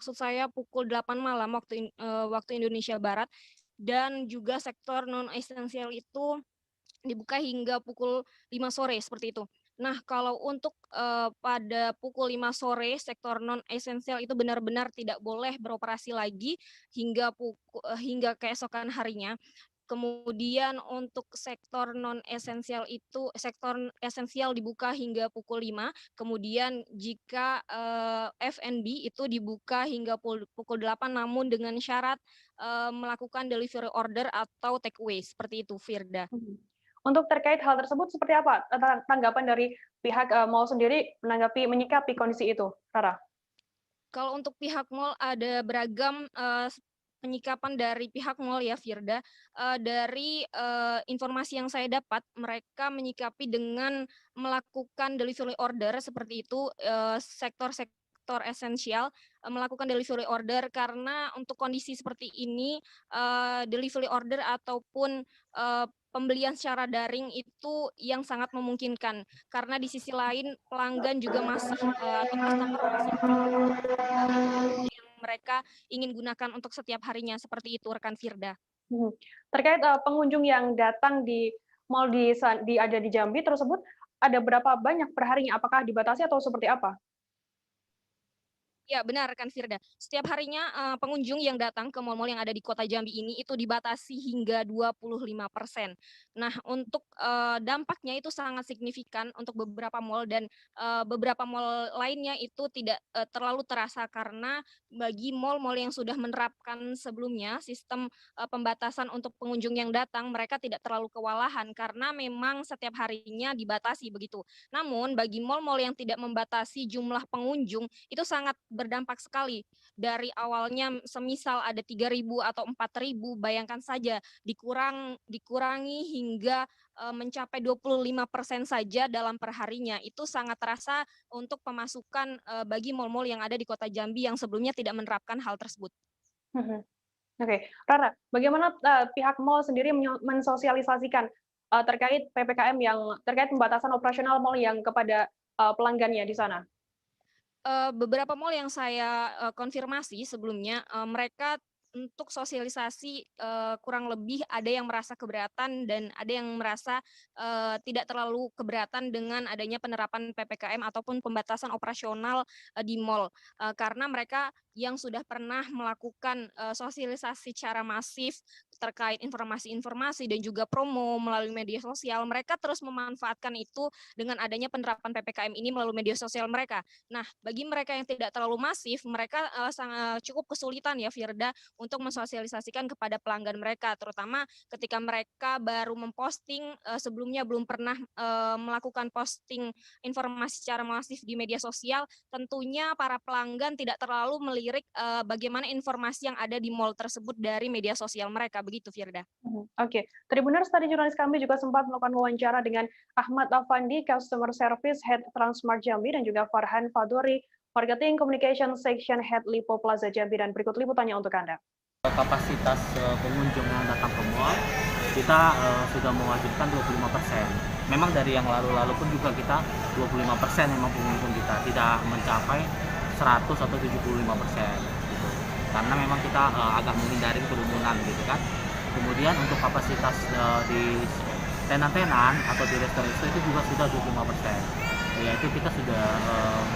maksud saya pukul 8 malam waktu Indonesia Barat, dan juga sektor non esensial itu dibuka hingga pukul 5 sore, seperti itu. Nah, kalau untuk, pada pukul 5 sore sektor non esensial itu benar-benar tidak boleh beroperasi lagi hingga keesokan harinya. Kemudian untuk sektor esensial dibuka hingga pukul 5, kemudian jika, F&B itu dibuka hingga pukul 8 namun dengan syarat, melakukan delivery order atau take away, seperti itu, Firda. Mhm. Untuk terkait hal tersebut seperti apa, tanggapan dari pihak, mall sendiri menyikapi kondisi itu, Rara? Kalau untuk pihak mall ada beragam, penyikapan dari pihak mall ya, Firda. Dari, informasi yang saya dapat, mereka menyikapi dengan melakukan delivery order seperti itu, sektor esensial, melakukan delivery order karena untuk kondisi seperti ini, delivery order ataupun, pembelian secara daring itu yang sangat memungkinkan. Karena di sisi lain pelanggan juga masih, atau customer masih yang mereka ingin gunakan untuk setiap harinya, seperti itu rekan Firda. Mhm. Terkait, pengunjung yang datang di mall ada di Jambi tersebut, ada berapa banyak perharinya? Apakah dibatasi atau seperti apa? Ya benar kan Firda. Setiap harinya, pengunjung yang datang ke mal-mal yang ada di Kota Jambi ini itu dibatasi hingga 25%. Nah untuk, dampaknya itu sangat signifikan untuk beberapa mal dan, beberapa mal lainnya itu tidak, terlalu terasa karena bagi mal-mal yang sudah menerapkan sebelumnya sistem, pembatasan untuk pengunjung yang datang, mereka tidak terlalu kewalahan karena memang setiap harinya dibatasi begitu. Namun bagi mal-mal yang tidak membatasi jumlah pengunjung, itu sangat berdampak sekali. Dari awalnya semisal ada 3.000 atau 4.000, bayangkan saja dikurangi hingga, mencapai 25% saja dalam perharinya. Itu sangat terasa untuk pemasukan, bagi mal-mal yang ada di Kota Jambi yang sebelumnya tidak menerapkan hal tersebut. Mhm. Oke, Rara, bagaimana, pihak mall sendiri mensosialisasikan, terkait PPKM terkait pembatasan operasional mall yang kepada, pelanggannya di sana? Beberapa mall yang saya, konfirmasi sebelumnya, mereka untuk sosialisasi, kurang lebih ada yang merasa keberatan dan ada yang merasa, tidak terlalu keberatan dengan adanya penerapan PPKM ataupun pembatasan operasional, di mall. Karena mereka yang sudah pernah melakukan, sosialisasi secara masif terkait informasi-informasi dan juga promo melalui media sosial, mereka terus memanfaatkan itu dengan adanya penerapan PPKM ini melalui media sosial mereka. Nah, bagi mereka yang tidak terlalu masif, mereka, sangat cukup kesulitan ya, Firda, untuk mensosialisasikan kepada pelanggan mereka, terutama ketika mereka baru memposting, sebelumnya belum pernah, melakukan posting informasi secara masif di media sosial, tentunya para pelanggan tidak terlalu melirik, bagaimana informasi yang ada di mall tersebut dari media sosial mereka, begitu, Firda. Mhm, oke. Tribuners, tadi jurnalis kami juga sempat melakukan wawancara dengan Ahmad Afandi, Customer Service Head Transmart Jambi, dan juga Farhan Fadori, Marketing Communication Section Head Lipo Plaza Jambi, dan berikut liputannya untuk Anda. Kapasitas pengunjung yang datang ke mall kita sudah mewajibkan 25%. Memang dari yang lalu-lalu pun juga kita 25% memang pengunjung kita tidak mencapai 100 atau 75% gitu. Karena memang kita agak menghindari kerumunan gitu kan. Kemudian untuk kapasitas di tenan-tenan atau di resto-resto itu juga sudah 25%. Yaitu kita sudah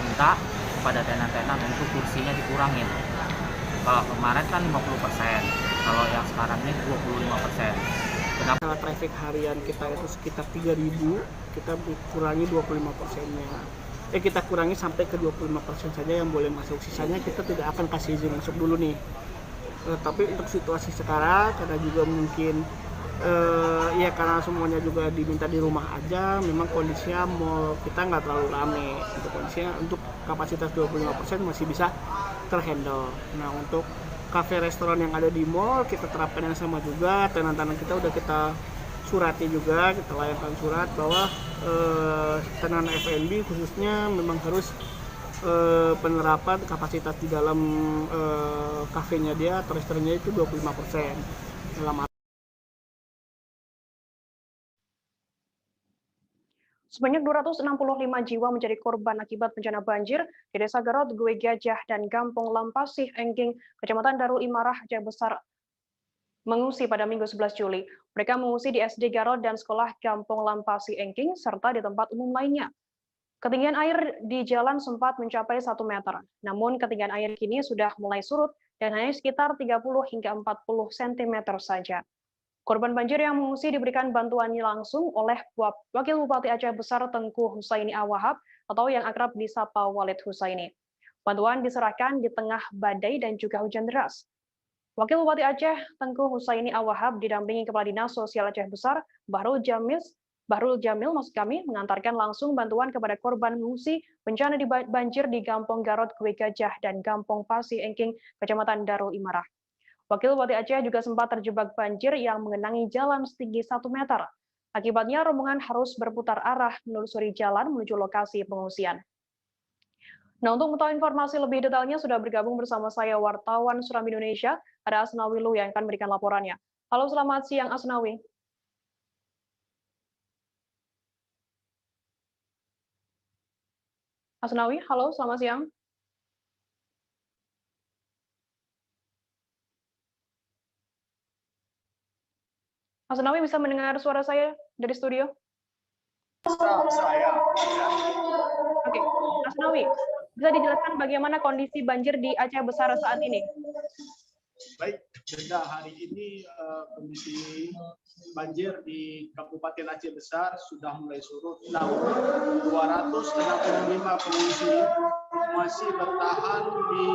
minta kepada tenan-tenan untuk kursinya dikurangin. Kalau kemarin kan 50%, kalau yang sekarang ini 25%. Kenapa? Kalau traffic harian kita itu sekitar 3.000, kita kurangi 25%-nya. Kita kurangi sampai ke 25% saja yang boleh masuk. Sisanya kita tidak akan kasih izin masuk dulu nih. Tapi untuk situasi sekarang, karena juga mungkin ya karena semuanya juga diminta di rumah aja, memang kondisinya mall kita nggak terlalu rame. Untuk kondisinya untuk kapasitas 25% masih bisa terhandle. Nah untuk kafe restoran yang ada di mall kita terapkan yang sama juga, tenan-tenan kita udah kita surati juga, kita layangkan surat bahwa tenan F&B khususnya memang harus penerapan kapasitas di dalam kafenya dia atau restorannya itu 25% dalam Sebanyak 265 jiwa menjadi korban akibat bencana banjir di Desa Garot, Gwe Gajah, dan Gampong Lampasih, Engging, Kecamatan Darul Imarah, Aceh Besar mengungsi pada Minggu 11 Juli. Mereka mengungsi di SD Garot dan Sekolah Gampong Lampasih, Engging, serta di tempat umum lainnya. Ketinggian air di jalan sempat mencapai 1 meter, namun ketinggian air kini sudah mulai surut dan hanya sekitar 30 hingga 40 cm saja. Korban banjir yang mengungsi diberikan bantuannya langsung oleh Wakil Bupati Aceh Besar Tengku Husaini Awahab atau yang akrab disapa Walid Husaini. Bantuan diserahkan di tengah badai dan juga hujan deras. Wakil Bupati Aceh Tengku Husaini Awahab didampingi Kepala Dinas Sosial Aceh Besar Bahrul Jamil mengantarkan langsung bantuan kepada korban mengungsi bencana di banjir di Gampong Garot, Gwe Gajah, dan Gampong Pasih Engging, Kecamatan Darul Imarah. Wakil Bupati Aceh juga sempat terjebak banjir yang mengenangi jalan setinggi 1 meter. Akibatnya rombongan harus berputar arah menelusuri jalan menuju lokasi pengungsian. Nah, untuk mengetahui informasi lebih detailnya sudah bergabung bersama saya wartawan Suram Indonesia, ada Asnawi Lu yang akan memberikan laporannya. Halo, selamat siang Asnawi. Asnawi, halo, selamat siang. Asnawi bisa mendengar suara saya dari studio? Saya. Oke, Asnawi, bisa dijelaskan bagaimana kondisi banjir di Aceh Besar saat ini? Baik, Brenda, hari ini kondisi banjir di Kabupaten Aceh Besar sudah mulai surut. Namun 265 pengungsi masih bertahan di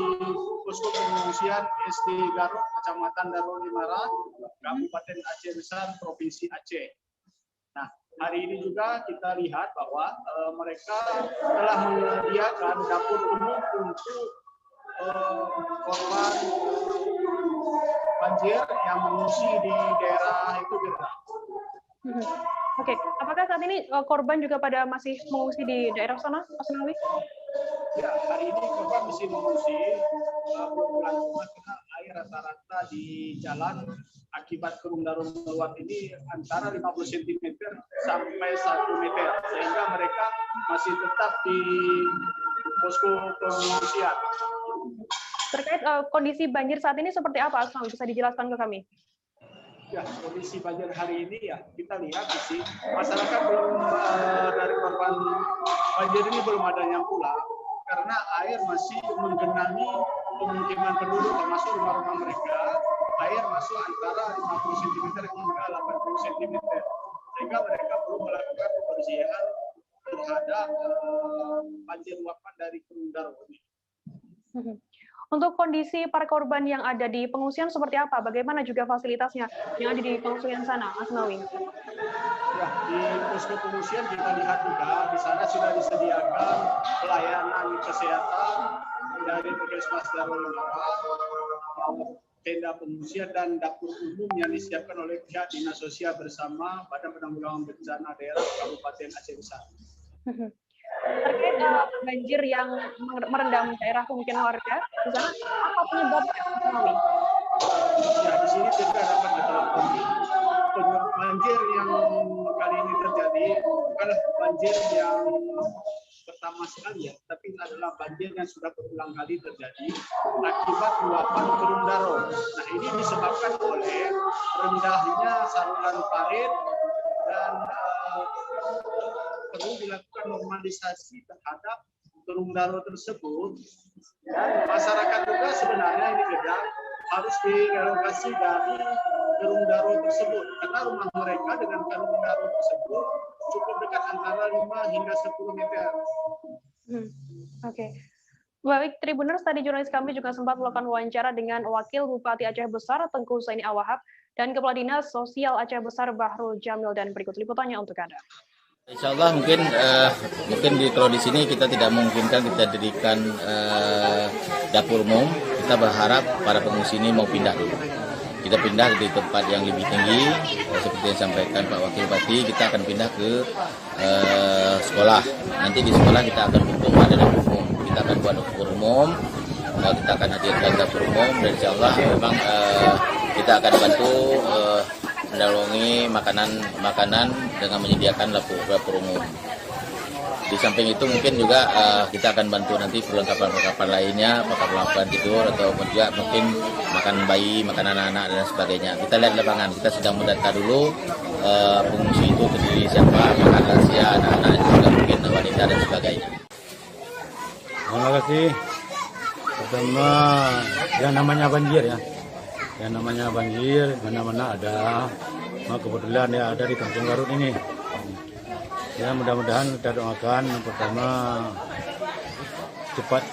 posko pengungsian SD Garut, Kecamatan Darul Imarah, Kabupaten Aceh Besar, Provinsi Aceh. Nah, hari ini juga kita lihat bahwa mereka telah menyediakan dapur umum untuk korban banjir yang mengungsi di daerah itu, Brenda. Oke, apakah saat ini korban juga pada masih mengungsi di daerah sana, Asnawi? Ya, hari ini korban masih mengungsi pulang rumah karena air rata-rata di jalan akibat gunung Darul meluap ini antara 50 cm sampai 1 meter, sehingga mereka masih tetap di posko pengungsian. Terkait kondisi banjir saat ini seperti apa, Asnawi? Bisa dijelaskan ke kami? Ya, kondisi banjir hari ini ya kita lihat di sini masyarakat belum dari korban banjir ini belum ada yang pulang karena air masih menggenangi pemukiman penduduk termasuk rumah-rumah mereka. Air masuk antara 50 cm hingga 80 cm sehingga mereka belum melakukan pembersihan terhadap banjir luapan dari Gunung Darul ini. Untuk kondisi para korban yang ada di pengungsian seperti apa? Bagaimana juga fasilitasnya yang ada di pengungsian sana, Asnawi? Ya, di posko pengungsian kita lihat juga di sana sudah disediakan pelayanan kesehatan dari Puskesmas Darul Imarah, tenda pengungsian dan dapur umum yang disiapkan oleh pihak Dinas Sosial bersama Badan Penanggulangan Bencana Daerah Kabupaten Aceh Besar. Terkait banjir yang merendam daerah pemukiman warga, di sana apa penyebabnya, Asnawi? Ya, di sini kita dapat ditelepon banjir yang kali ini terjadi bukanlah banjir yang pertama sekali ya, tapi adalah banjir yang sudah berulang kali terjadi akibat luapan Gunung Darul. Nah, ini disebabkan oleh rendahnya saluran parit dan perlu dilakukan normalisasi terhadap Gunung Darul tersebut. Dan masyarakat juga sebenarnya ini juga harus direlokasi dari Gunung Darul tersebut karena rumah mereka dengan Gunung Darul tersebut cukup dekat antara 5 hingga 10 meter. Oke. Baik, Tribuners, tadi jurnalis kami juga sempat melakukan wawancara dengan Wakil Bupati Aceh Besar Tengku Husaini Awahab dan Kepala Dinas Sosial Aceh Besar Bahrul Jamil, dan berikut liputannya untuk Anda. Insya Allah mungkin kalau di sini kita tidak memungkinkan kita dirikan dapur umum. Kita berharap para pengungsi ini mau pindah dulu. Kita pindah di tempat yang lebih tinggi, seperti yang disampaikan Pak Wakil Bupati. Kita akan pindah ke sekolah. Nanti di sekolah kita akan bentuk ada dapur umum. Kita akan buat dapur umum. Kita akan hadirkan dapur umum dan insya Allah memang kita akan bantu mendalungi makanan dengan menyediakan dapur umum. Di samping itu mungkin juga kita akan bantu nanti perlengkapan lainnya, apakah perlengkapan tidur atau juga mungkin makan bayi, makan anak-anak dan sebagainya. Kita lihat lapangan, kita sedang mendata dulu pengungsi itu terdiri siapa, makan lansia, anak-anak juga mungkin wanita dan sebagainya. Terima kasih. Pertama, yang namanya banjir ya. Yang namanya banjir, mana-mana ada. Nah, kebetulan ya ada di Kampung Garut ini. Ya mudah-mudahan kita doakan yang pertama cepat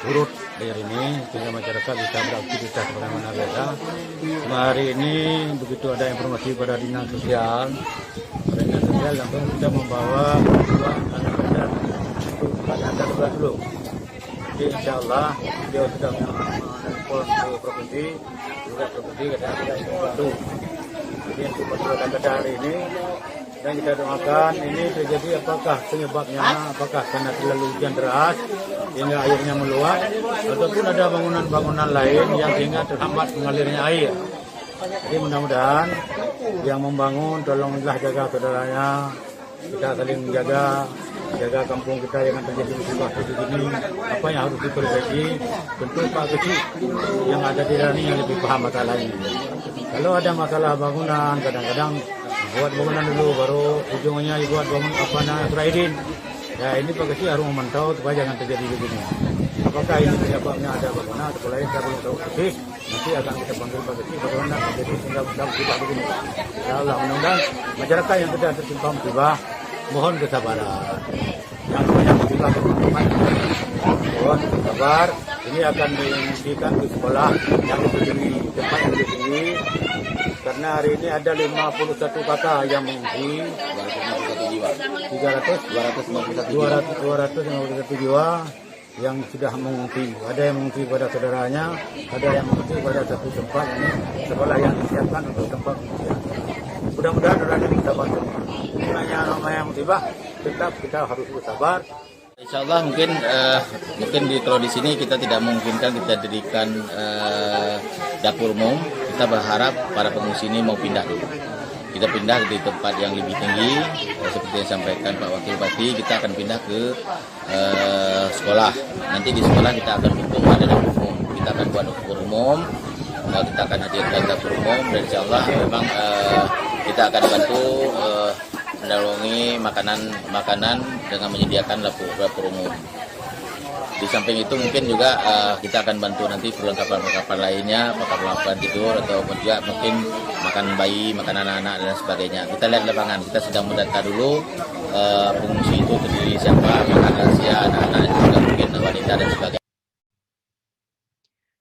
surut air ini sehingga masyarakat bisa beraktivitas sebagaimana biasa. Hari ini begitu ada informasi pada dinas sosial langsung kita membawa anak darurat dulu. Jadi insya Allah dia sudah menelpon ke provinsi, juga provinsi katanya kita ingin bantu. Jadi untuk pada hari ini dan kita doakan ini terjadi apakah penyebabnya, apakah karena terlalu hujan deras sehingga airnya meluap ataupun ada bangunan-bangunan lain yang sehingga terhambat mengalirnya air. Jadi mudah-mudahan yang membangun tolonglah jaga saudaranya, kita saling menjaga, jaga kampung kita jangan terjadi musibah seperti ini. Apa yang harus diperbaiki tentu Pak Kecil yang ada di dalam ini yang lebih paham masalah ini. Kalau ada masalah bangunan kadang-kadang buat bangunan dulu baru ujungnya dibuat bangun apa namanya Suraidin. Ya ini Pak Kecil harus memantau supaya jangan terjadi begini. Apakah ini penyebabnya ada bangunan atau lain saya belum tahu persis. Nanti akan kita panggil Pak Kecil bagaimana terjadi sehingga tidak begini. Ya Allah mudah-mudahan masyarakat yang sudah tertimpa musibah mohon kesabaran. Yang punya musibah teman-teman mohon sabar. Ini akan diungsikan ke sekolah yang lebih tinggi, tempat yang lebih tinggi. Karena hari ini ada 51 kakak yang mengungsi, 251 jiwa yang sudah mengungsi. Ada yang mengungsi pada saudaranya, ada yang mengungsi pada satu tempat ini sekolah yang disiapkan untuk tempat pengungsian. Mudah-mudahan orang ini kita bantu. Namanya musibah, tetap kita harus bersabar. Insya Allah mungkin kalau di sini kita tidak memungkinkan kita dirikan dapur umum. Kita berharap para pengungsi ini mau pindah dulu. Kita pindah di tempat yang lebih tinggi, seperti yang disampaikan Pak Wakil Bupati, kita akan pindah ke sekolah. Nanti di sekolah kita akan bentuk ada dapur umum. Kita akan buat dapur umum, kita akan hadirkan dapur umum, dan insya Allah memang kita akan bantu mendalungi makanan dengan menyediakan dapur umum. Di samping itu mungkin juga kita akan bantu nanti perlengkapan lainnya, apakah perlengkapan tidur atau juga mungkin makan bayi, makan anak-anak dan sebagainya. Kita lihat lapangan, kita sedang mendata dulu pengungsi itu terdiri siapa, makan lansia, anak-anak juga mungkin wanita dan sebagainya.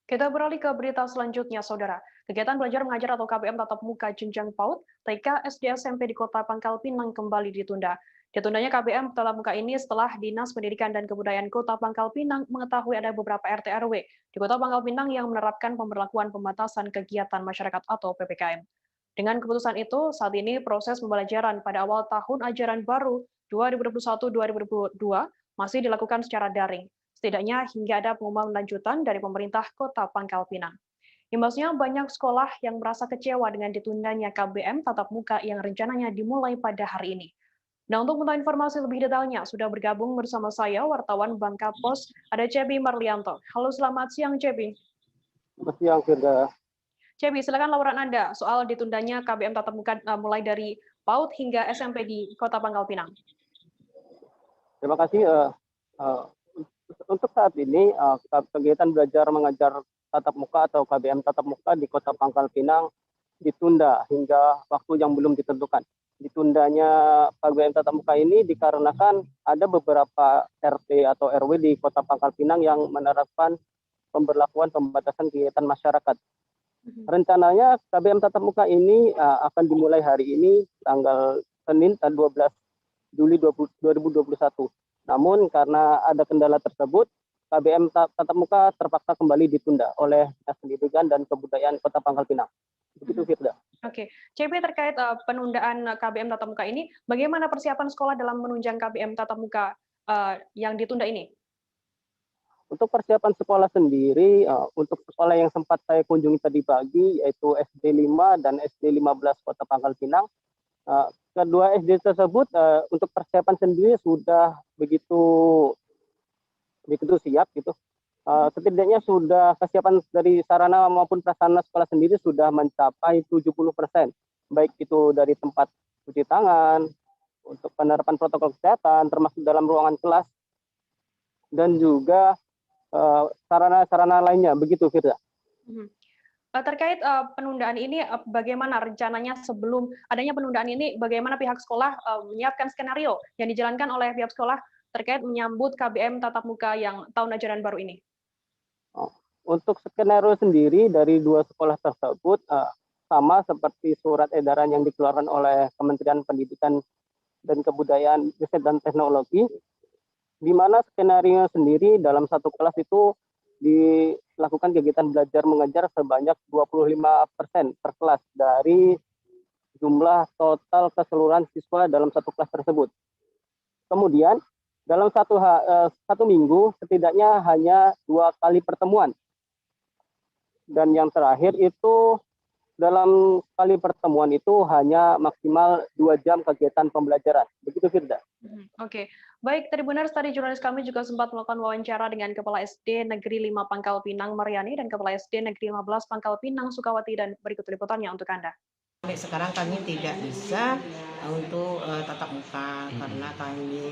Kita beralih ke berita selanjutnya, Saudara. Kegiatan belajar mengajar atau KBM tatap muka jenjang PAUD, TK, SD, SMP di Kota Pangkal Pinang kembali ditunda. Ditundanya KBM tatap muka ini setelah Dinas Pendidikan dan Kebudayaan Kota Pangkal Pinang mengetahui ada beberapa RT RW di Kota Pangkal Pinang yang menerapkan pemberlakuan pembatasan kegiatan masyarakat atau PPKM. Dengan keputusan itu, saat ini proses pembelajaran pada awal tahun ajaran baru 2021-2022 masih dilakukan secara daring. Setidaknya hingga ada pengumuman lanjutan dari pemerintah Kota Pangkal Pinang. Imbasnya banyak sekolah yang merasa kecewa dengan ditundanya KBM tatap muka yang rencananya dimulai pada hari ini. Nah, untuk mengetahui informasi lebih detailnya, sudah bergabung bersama saya, wartawan Bangka Pos, ada Cebi Marlianto. Halo, selamat siang, Cebi. Selamat siang, Firda. Cebi, silakan laporan Anda soal ditundanya KBM tatap muka mulai dari PAUD hingga SMP di Kota Pangkal Pinang. Terima kasih. Untuk saat ini, kegiatan belajar mengajar tatap muka atau KBM tatap muka di Kota Pangkal Pinang ditunda hingga waktu yang belum ditentukan. Ditundanya KBM tatap muka ini dikarenakan ada beberapa RT atau RW di Kota Pangkal Pinang yang menerapkan pemberlakuan pembatasan kegiatan masyarakat. Rencananya KBM tatap muka ini akan dimulai hari ini tanggal Senin 12 Juli 2021. Namun karena ada kendala tersebut, KBM tatap muka terpaksa kembali ditunda oleh Dinas Pendidikan dan Kebudayaan Kota Pangkal Pinang. Begitu, Firda. Oke, CP terkait penundaan KBM tatap muka ini, bagaimana persiapan sekolah dalam menunjang KBM tatap muka yang ditunda ini? Untuk persiapan sekolah sendiri, untuk sekolah yang sempat saya kunjungi tadi pagi, yaitu SD 5 dan SD 15 Kota Pangkal Pinang, kedua SD tersebut untuk persiapan sendiri sudah begitu siap gitu. Setidaknya sudah kesiapan dari sarana maupun prasarana sekolah sendiri sudah mencapai 70%, baik itu dari tempat cuci tangan, untuk penerapan protokol kesehatan, termasuk dalam ruangan kelas, dan juga sarana-sarana lainnya, begitu Firda. Terkait penundaan ini, bagaimana rencananya sebelum adanya penundaan ini, bagaimana pihak sekolah menyiapkan skenario yang dijalankan oleh pihak sekolah terkait menyambut KBM tatap muka yang tahun ajaran baru ini? Untuk skenario sendiri dari dua sekolah tersebut sama seperti surat edaran yang dikeluarkan oleh Kementerian Pendidikan dan Kebudayaan, Riset dan Teknologi, di mana skenario sendiri dalam satu kelas itu dilakukan kegiatan belajar mengajar sebanyak 25% per kelas dari jumlah total keseluruhan siswa dalam satu kelas tersebut. Kemudian dalam satu minggu setidaknya hanya 2 kali pertemuan. Dan yang terakhir itu dalam kali pertemuan itu hanya maksimal 2 jam kegiatan pembelajaran. Begitu Firda. Oke. Baik, Tribuners, tadi jurnalis kami juga sempat melakukan wawancara dengan Kepala SD Negeri 5 Pangkal Pinang Mariani dan Kepala SD Negeri 15 Pangkal Pinang Sukawati, dan berikut liputannya untuk Anda. Sampai sekarang kami tidak bisa untuk tatap muka karena kami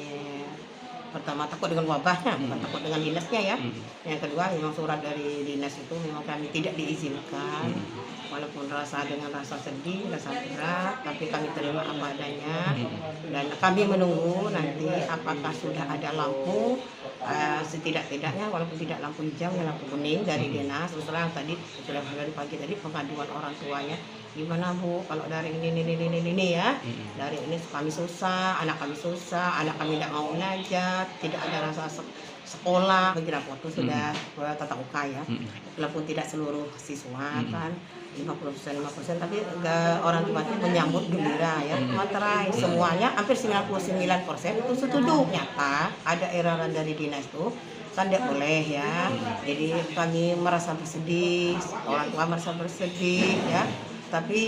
pertama takut dengan wabahnya, bukan takut dengan dinasnya ya. Yang kedua memang surat dari dinas itu memang kami tidak diizinkan, walaupun dengan rasa sedih, rasa berat, tapi kami terima apa adanya dan kami menunggu nanti apakah sudah ada lampu setidak-tidaknya walaupun tidak lampu hijau ya lampu kuning dari dinas. Terus terang tadi sudah dari pagi tadi pengaduan orang tuanya, gimana Bu kalau dari ini ya, dari ini kami susah, anak kami tidak mau belajar, tidak ada rasa sekolah, bagi rapor itu sudah tatap muka ya, walaupun tidak seluruh siswa kan 50%, tapi orang tua itu menyambut gembira ya, materai semuanya hampir 99% itu setuju. Nyata ada edaran dari dinas itu kan tidak boleh ya, jadi kami merasa bersedih, orang tua merasa bersedih ya, tapi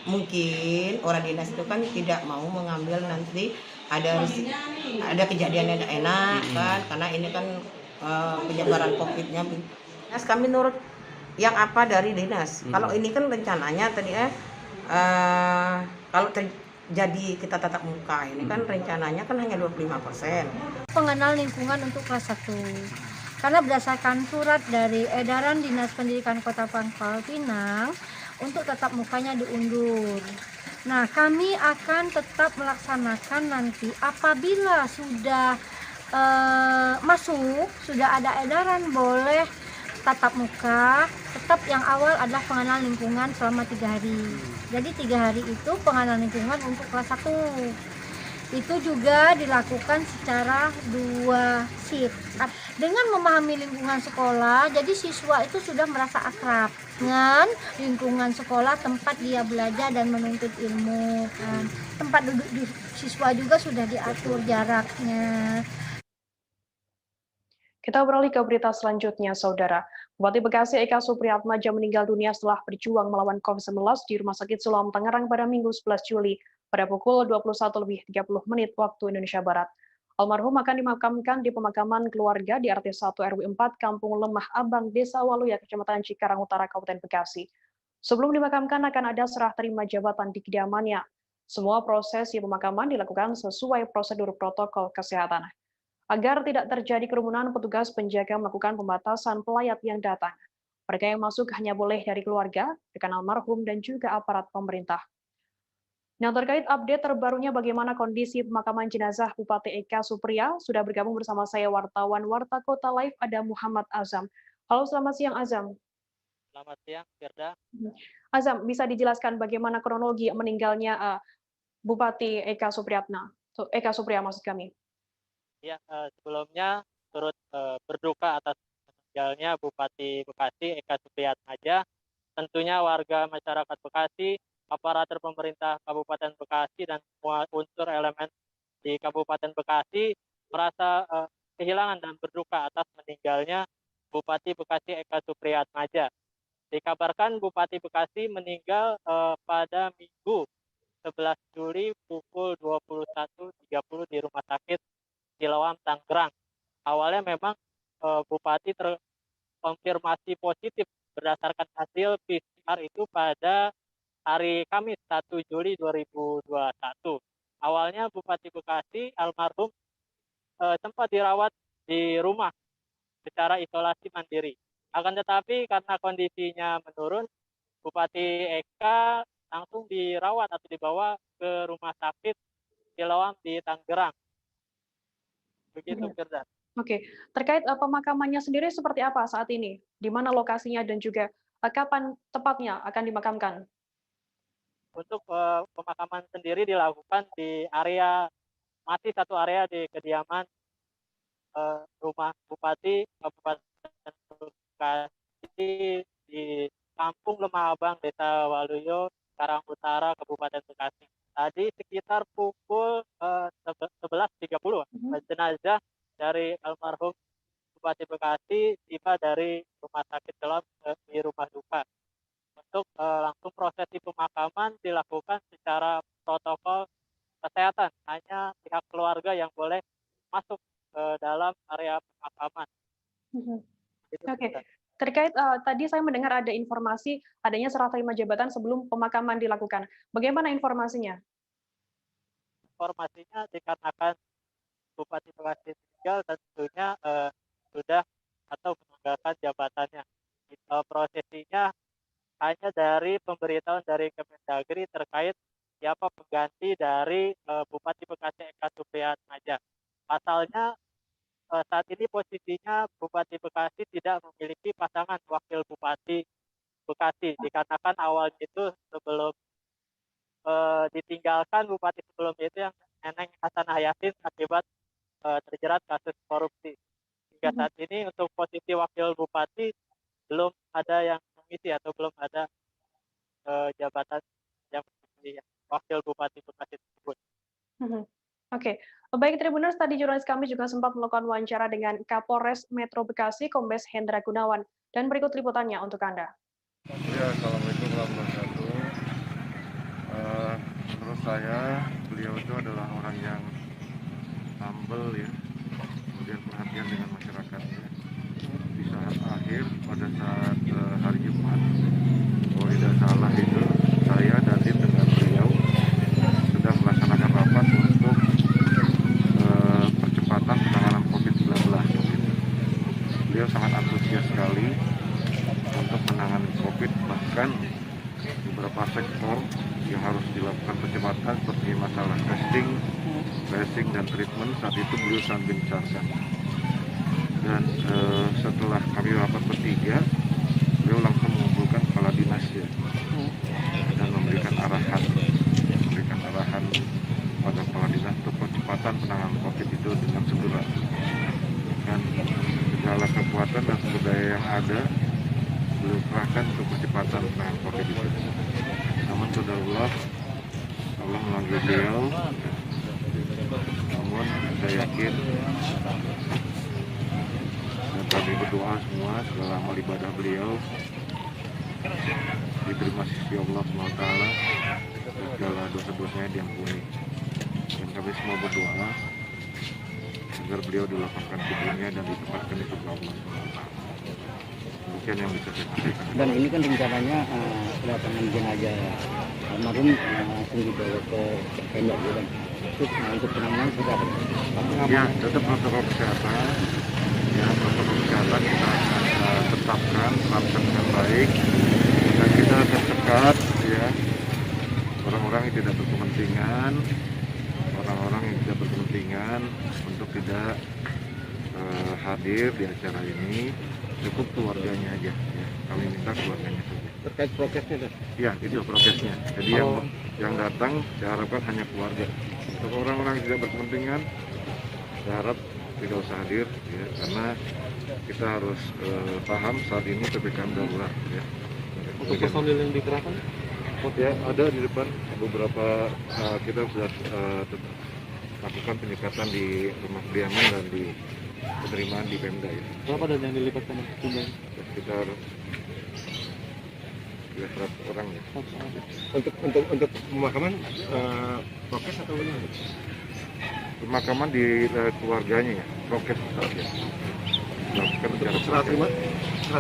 mungkin orang dinas itu kan tidak mau mengambil nanti ada kejadian yang tidak enak kan, karena ini kan penyebaran COVID-nya. Kami nurut yang apa dari dinas. Kalau ini kan rencananya tadi kalau terjadi kita tatap muka ini kan rencananya kan hanya 25%. Pengenal lingkungan untuk kelas 1. Karena berdasarkan surat dari edaran Dinas Pendidikan Kota Pangkal Pinang untuk tatap mukanya diundur. Nah, kami akan tetap melaksanakan nanti apabila sudah sudah ada edaran boleh tatap muka, tetap yang awal adalah pengenalan lingkungan selama 3 hari. Jadi 3 hari itu pengenalan lingkungan untuk kelas 1. Itu juga dilakukan secara 2 shift. Dengan memahami lingkungan sekolah, jadi siswa itu sudah merasa akrab dengan lingkungan sekolah, tempat dia belajar dan menuntut ilmu. Tempat duduk di siswa juga sudah diatur jaraknya. Kita beralih ke berita selanjutnya, Saudara. Bupati Bekasi Eka Supriyatmaja meninggal dunia setelah berjuang melawan COVID-19 di Rumah Sakit Siloam Tangerang pada Minggu 11 Juli pada pukul 21.30 waktu Indonesia Barat. Almarhum akan dimakamkan di pemakaman keluarga di RT 1 RW 4 Kampung Lemah Abang, Desa Waluya, Kecamatan Cikarang Utara, Kabupaten Bekasi. Sebelum dimakamkan akan ada serah terima jabatan di kediamannya. Semua prosesi pemakaman dilakukan sesuai prosedur protokol kesehatan. Agar tidak terjadi kerumunan, petugas penjaga melakukan pembatasan pelayat yang datang. Mereka yang masuk hanya boleh dari keluarga, rekan almarhum, dan juga aparat pemerintah. Nah, terkait update terbarunya bagaimana kondisi pemakaman jenazah Bupati Eka Supriya, sudah bergabung bersama saya wartawan Warta Kota Live, ada Muhammad Azam. Halo, selamat siang Azam. Selamat siang, Firda. Azam, bisa dijelaskan bagaimana kronologi meninggalnya Bupati Eka Supriya maksud kami. Ya, sebelumnya turut berduka atas meninggalnya Bupati Bekasi Eka Supriyatmaja. Tentunya warga masyarakat Bekasi, aparatur pemerintah Kabupaten Bekasi, dan semua unsur elemen di Kabupaten Bekasi merasa kehilangan dan berduka atas meninggalnya Bupati Bekasi Eka Supriyatmaja. Dikabarkan Bupati Bekasi meninggal pada Minggu 11 Juli pukul 21.30 di Rumah Sakit Siloam, Tangerang. Awalnya memang Bupati terkonfirmasi positif berdasarkan hasil PCR itu pada hari Kamis 1 Juli 2021. Awalnya Bupati Bekasi almarhum sempat dirawat di rumah secara isolasi mandiri. Akan tetapi karena kondisinya menurun, Bupati Eka langsung dirawat atau dibawa ke Rumah Sakit Siloam di Tangerang. Begitu, Firdan. Oke, terkait pemakamannya sendiri seperti apa saat ini? Di mana lokasinya dan juga kapan tepatnya akan dimakamkan? Untuk pemakaman sendiri dilakukan di masih satu area di kediaman rumah Bupati Kabupaten Bekasi di Kampung Lemah Abang, Desa Waluyo, Karang Utara, Kabupaten Bekasi. Tadi sekitar pukul 11.30 jenazah dari almarhum Bupati Bekasi tiba dari Rumah Sakit Siloam di rumah duka. Untuk langsung prosesi pemakaman dilakukan secara protokol kesehatan. Hanya pihak keluarga yang boleh masuk ke dalam area pemakaman. Oke. Terkait tadi saya mendengar ada informasi adanya serah terima jabatan sebelum pemakaman dilakukan. Bagaimana informasinya? Informasinya dikarenakan Bupati Bekasi meninggal, tentunya sudah atau meninggalkan jabatannya. Prosesinya hanya dari pemberitahuan dari Kemendagri terkait siapa pengganti dari Bupati Bekasi Eka Supriyatmaja. Pasalnya saat ini posisinya Bupati Bekasi tidak memiliki pasangan wakil Bupati Bekasi, dikarenakan awalnya itu sebelum ditinggalkan Bupati sebelumnya itu yang Neneng Hasanah Yassin akibat terjerat kasus korupsi. Hingga saat ini untuk posisi wakil Bupati belum ada yang mengisi atau belum ada jabatan yang mengisi wakil Bupati Bekasi tersebut. Oke, baik Tribuners, tadi jurnalis kami juga sempat melakukan wawancara dengan Kapolres Metro Bekasi, Kombes Hendra Gunawan, dan berikut liputannya untuk Anda. Ya, Assalamualaikum warahmatullahi wabarakatuh. Menurut saya, beliau itu adalah orang yang humble ya, kemudian perhatian dengan masyarakatnya. Di saat akhir, pada saat hari Jumat, kalau tidak salah itu, saya dan tim dengan beliau sudah melaksanakan rapat untuk percepatan penanganan COVID-19. Beliau sangat antusias sekali untuk menangani COVID, bahkan beberapa sektor yang harus dilakukan percepatan seperti masalah testing, tracing, dan treatment saat itu beliau sangat gencarkan. Dan setelah kami rapat bertiga, beliau langsung mengumpulkan kepala dinas ya, dan memberikan arahan pada kepala dinas untuk percepatan penanganan COVID itu dengan segera. Dan segala kekuatan dan sumber daya yang ada beliau kerahkan untuk percepatan penanganan COVID itu. Namun saudara Allah melalui beliau, namun saya yakin dan kami berdoa semua segala amal ibadah beliau diterima sisi Allah SWT, segala dosa-dosanya diampuni. Dan kami semua berdoa agar beliau dilapangkan kuburnya dan ditempatkan di surga Allah SWT. Demikian yang bisa saya sampaikan. Dan ini kan rencananya kedatangan jenazah almarhum langsung dibawa ke tenda bulan. Untuk penanganan sudah ada. Ya, tetap protokol kesehatan. Ya, protokol kesehatan kita akan tetapkan dengan baik. Dan kita akan sekat ya orang-orang yang tidak berkepentingan, untuk tidak hadir di acara ini. Cukup keluarganya aja ya. Kami minta keluarganya saja. Terkait prokesnya tuh? Ya, itu prokesnya. Jadi yang datang saya harapkan hanya keluarga. Untuk orang-orang yang tidak berkepentingan saya harap tidak usah hadir ya, karena kita harus paham saat ini PPKM darurat ya. Untuk personil yang dikerahkan? Ya, ada di depan beberapa kita sudah lakukan penyekatan di rumah kediaman dan di penerimaan di Pemda ya. Berapa dan yang dilibatkan jumlahnya? Sekitar Ya 100 orang ya. Untuk pemakaman prokes atau gimana? Pemakaman di keluarganya ya, prokes saja. Serah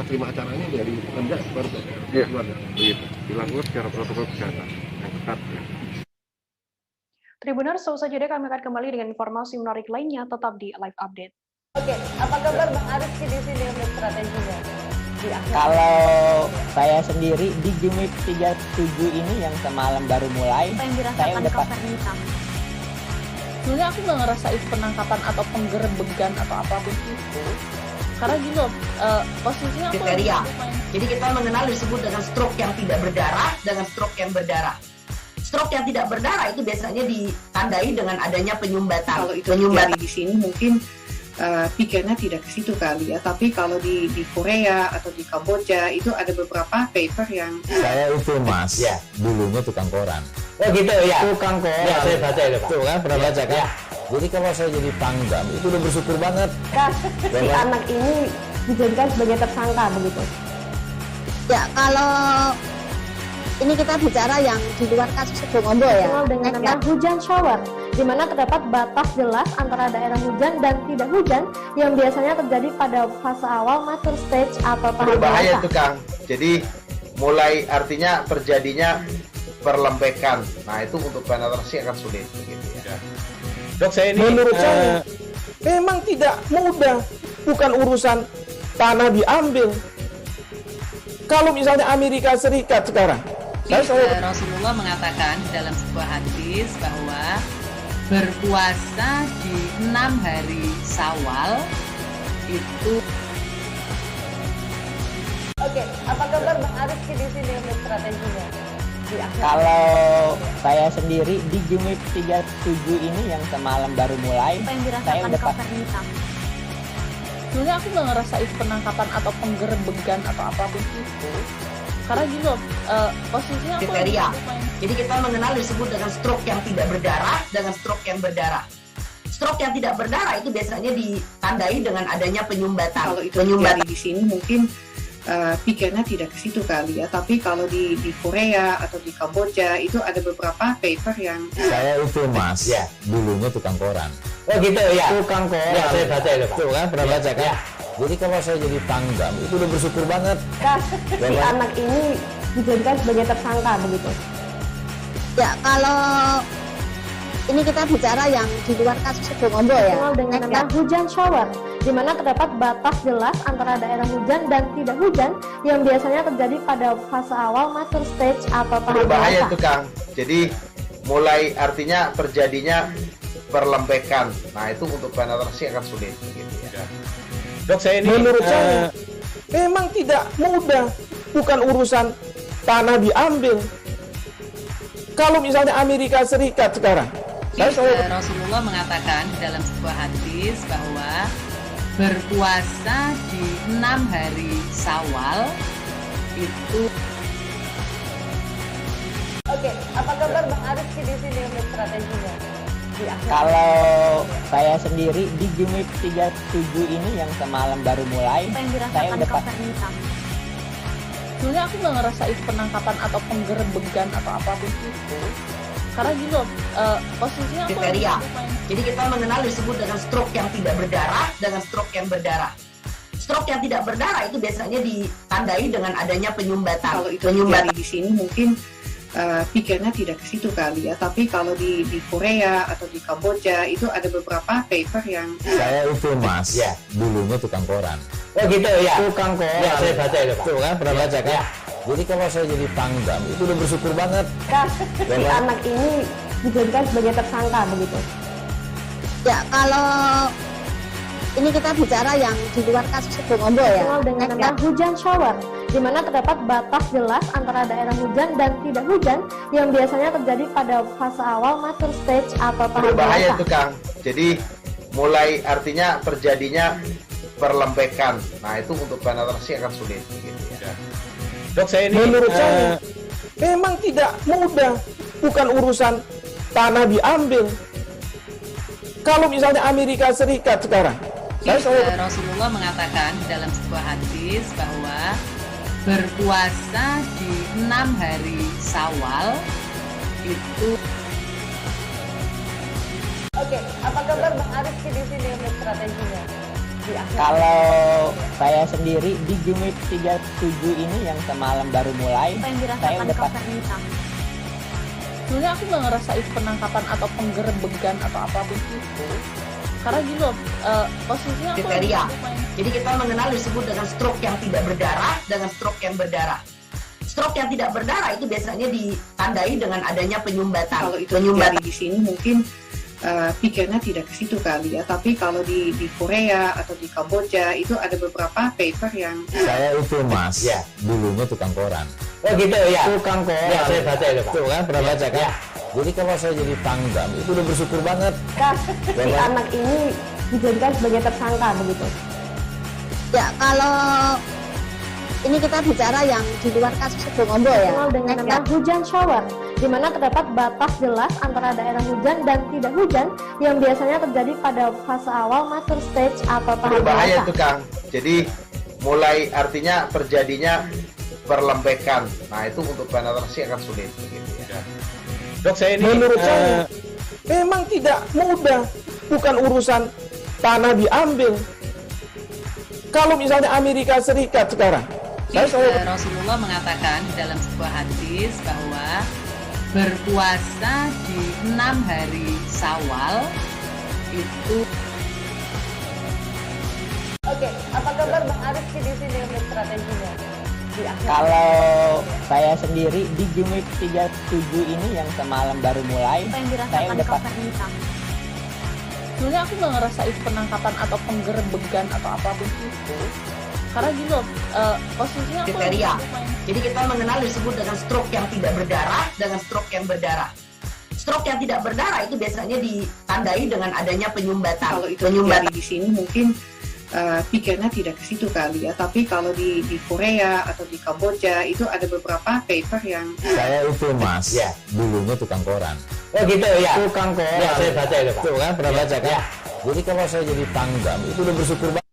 terima acaranya dari Pemda baru keluarga. Iya, dilakukan secara protokol kesehatan yang ketat ya. Tribuners, selesai jeda kami akan kembali dengan informasi menarik lainnya tetap di Live Update. Oke, apa kabar Bang Arifki di sini untuk strateginya? Kalau saya sendiri di Jumip 37 ini yang semalam baru mulai, saya udah pas. Sebenarnya aku nggak ngerasa itu penangkapan atau penggerebegan atau apapun itu. Karena gini loh, posisinya aku kriteria. Jadi kita mengenal disebut dengan stroke yang tidak berdarah dengan stroke yang berdarah. Stroke yang tidak berdarah itu biasanya ditandai dengan adanya penyumbatan. Kalau itu terjadi di sini mungkin pikirnya tidak ke situ kali ya. Tapi kalau di Korea atau di Kamboja itu ada beberapa paper yang saya itu Mas, ya, dulunya tukang koran. Oh gitu ya. Tukang koran. Ya, saya baca itu Pak. Tuh kan pernah baca kan? Ya. Jadi kalau saya jadi pangdam itu udah bersyukur banget. Si anak ini dijadikan sebagai tersangka begitu. Ya, kalau ini kita bicara yang di luar kasus Sebongombo ya. Dengan nama hujan shower, di mana terdapat batas jelas antara daerah hujan dan tidak hujan yang biasanya terjadi pada fase awal mature stage atau tahap berbahaya dewasa. itu Kang. Jadi mulai artinya terjadinya perlembekan. Nah itu untuk penetrasi akan sulit begitu ya. Dok, saya ini menurut saya memang tidak mudah, bukan urusan tanah diambil. Kalau misalnya Amerika Serikat sekarang, Rasulullah mengatakan dalam sebuah hadis bahwa berpuasa di 6 hari Syawal itu. Oke, apa kabar Bang Arifki di sini untuk strateginya? Kalau saya sendiri di Jumip 37 ini yang semalam baru mulai, saya udah pas. Sebenarnya aku nggak ngerasa itu penangkapan atau penggerebegan atau apapun itu. Karena gini loh, posisinya aku kriteria. Jadi kita mengenal disebut dengan stroke yang tidak berdarah dengan stroke yang berdarah. Stroke yang tidak berdarah itu biasanya ditandai dengan adanya penyumbatan. Kalau itu terjadi di sini mungkin pikirnya tidak ke situ kali ya. Tapi kalau di Korea atau di Kamboja itu ada beberapa paper yang saya itu Mas, ya, dulunya tukang koran. Oh gitu ya. Tukang koran. Ya, saya baca itu Pak. Tuh kan pernah baca kan? Ya. Jadi kalau saya jadi pangdam itu udah bersyukur banget. Si anak ini dijadikan sebagai tersangka begitu. Ya, kalau ini kita bicara yang di luar kasus Sebongombo ya. Dengan nama hujan shower, di mana terdapat batas jelas antara daerah hujan dan tidak hujan yang biasanya terjadi pada fase awal mature stage atau tahap berbahaya dewasa. itu Kang. Jadi mulai artinya terjadinya perlembekan. Nah itu untuk penetrasi akan sulit begitu ya. Dok, saya ini menurut saya memang tidak mudah, bukan urusan tanah diambil. Kalau misalnya Amerika Serikat sekarang, Rasulullah mengatakan dalam sebuah hadis bahwa berpuasa di 6 hari Syawal itu. Oke, apa kabar Bang Arifki di sini untuk strateginya? Kalau saya sendiri di Jumip 37 ini yang semalam baru mulai, saya udah pas. Sebenarnya aku nggak ngerasa itu penangkapan atau penggerebegan atau apapun itu. Karena gini loh, posisinya aku kriteria. Jadi kita mengenal disebut dengan stroke yang tidak berdarah dengan stroke yang berdarah. Stroke yang tidak berdarah itu biasanya ditandai dengan adanya penyumbatan. Kalau itu terjadi di sini mungkin pikirnya tidak ke situ kali ya. Tapi kalau di Korea atau di Kamboja itu ada beberapa paper yang saya itu Mas, ya, dulunya tukang koran. Oh gitu ya. Tukang koran. Ya, saya baca itu Pak. Tuh kan pernah baca kan? Ya. Jadi kalau saya jadi pangdam itu udah bersyukur banget. Si anak ini dijadikan sebagai tersangka begitu. Ya, kalau ini kita bicara yang di luar kasus Sebongombo ya. Dengan nama hujan shower, di mana terdapat batas jelas antara daerah hujan dan tidak hujan yang biasanya terjadi pada fase awal mature stage atau tahap berbahaya dewasa. itu Kang. Jadi mulai artinya terjadinya perlembekan. Nah itu untuk penetrasi akan sulit begitu ya. Dok, saya ini menurut saya memang tidak mudah, bukan urusan tanah diambil. Kalau misalnya Amerika Serikat sekarang, Rasulullah mengatakan dalam sebuah hadis bahwa berpuasa di 6 hari Syawal itu. Oke, apa kabar Bang Arief di sini untuk strateginya? Kalau saya sendiri di Jumit 37 ini yang semalam baru mulai, saya udah pas. Sebenarnya aku nggak ngerasa itu penangkapan atau penggerebegan atau apapun itu. Karena gini loh, posisinya aku kriteria. Jadi kita mengenal disebut dengan stroke yang tidak berdarah dengan stroke yang berdarah. Stroke yang tidak berdarah itu biasanya ditandai dengan adanya penyumbatan. Kalau itu terjadi di sini mungkin pikirnya tidak ke situ kali ya. Tapi kalau di Korea atau di Kamboja itu ada beberapa paper yang saya itu mas, ya. Dulunya tukang koran. Oh gitu ya. Tukang koran. Ya, saya baca itu Pak. Tuh kan pernah baca kan? Ya. Jadi kalau saya jadi tanggam itu udah bersyukur banget. Si anak ini dijadikan sebagai tersangka begitu. Ya kalau ini kita bicara yang di luar kasus Bongombo ya. Dengan nama hujan shower, di mana terdapat batas jelas antara daerah hujan dan tidak hujan yang biasanya terjadi pada fase awal mature stage atau tahap berbahaya dewasa. itu Kang. Jadi mulai artinya terjadinya perlembekan. Nah itu untuk penetrasi akan sulit begitu ya. Dok, saya ini menurut saya memang tidak mudah, bukan urusan tanah diambil. Kalau misalnya Amerika Serikat sekarang, Rasulullah mengatakan dalam sebuah hadis bahwa berpuasa di 6 hari Syawal itu. Oke, apa kabar Bang Arief di sini untuk strateginya? Kalau saya sendiri di Jumit 37 ini yang semalam baru mulai, saya udah pas. Sebenarnya aku nggak ngerasa itu penangkapan atau penggerebegan atau apapun itu. Karena gini loh, posisinya aku kriteria. Jadi kita mengenal disebut dengan stroke yang tidak berdarah dengan stroke yang berdarah. Stroke yang tidak berdarah itu biasanya ditandai dengan adanya penyumbatan. Kalau itu terjadi di sini mungkin pikirnya tidak ke situ kali ya. Tapi kalau di Korea atau di Kamboja itu ada beberapa paper yang saya itu mas, ya. Dulunya tukang koran. Oh gitu ya. Tukang koran. Ya, saya baca itu Pak. Tuh kan pernah baca kan? Ya. Jadi kalau saya jadi tanggam itu udah bersyukur banget.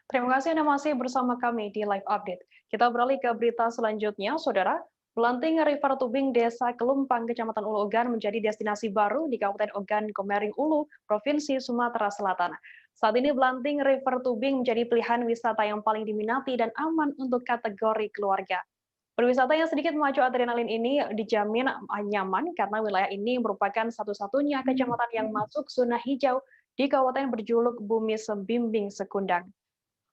Terima kasih Anda masih bersama kami di Live Update. Kita beralih ke berita selanjutnya, Saudara. Belanting River Tubing, Desa Kelumpang, Kecamatan Ulu Ogan menjadi destinasi baru di Kabupaten Ogan Komering Ulu, Provinsi Sumatera Selatan. Saat ini Belanting River Tubing menjadi pilihan wisata yang paling diminati dan aman untuk kategori keluarga. Berwisata yang sedikit memacu adrenalin ini dijamin nyaman karena wilayah ini merupakan satu-satunya kecamatan yang masuk zona hijau di kabupaten berjuluk Bumi Sembimbing Sekundang.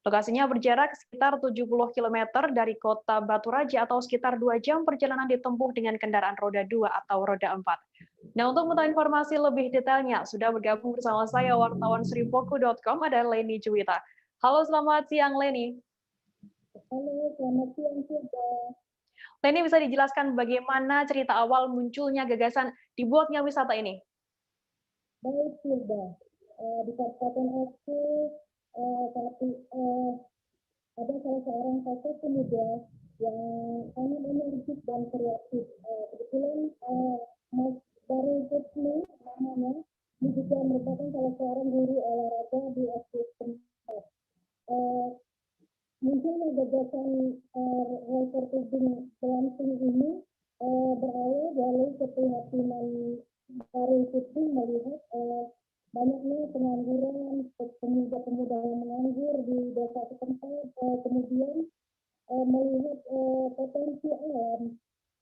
Lokasinya berjarak sekitar 70 km dari kota Batu Raja atau sekitar 2 jam perjalanan ditempuh dengan kendaraan roda 2 atau roda 4. Nah, untuk mengetahui informasi lebih detailnya, sudah bergabung bersama saya wartawan sripoku.com ada Leni Juwita. Halo, selamat siang Leni. Halo, selamat siang juga. Leni, bisa dijelaskan bagaimana cerita awal munculnya gagasan dibuatnya wisata ini? Baik, sudah. Di Kabupaten aku ada salah seorang kakak pemuda yang sangat energik dan kreatif. Kebetulan Mas Baru Putni namanya, ini juga merupakan salah seorang guru olahraga di SD setempat. Munculnya gagasan river tubing Belanting ini berawal dari keprihatinan Baru Putni melihat banyaknya pengangguran pemuda-pemuda yang menganggur di desa setempat, kemudian melihat potensi alam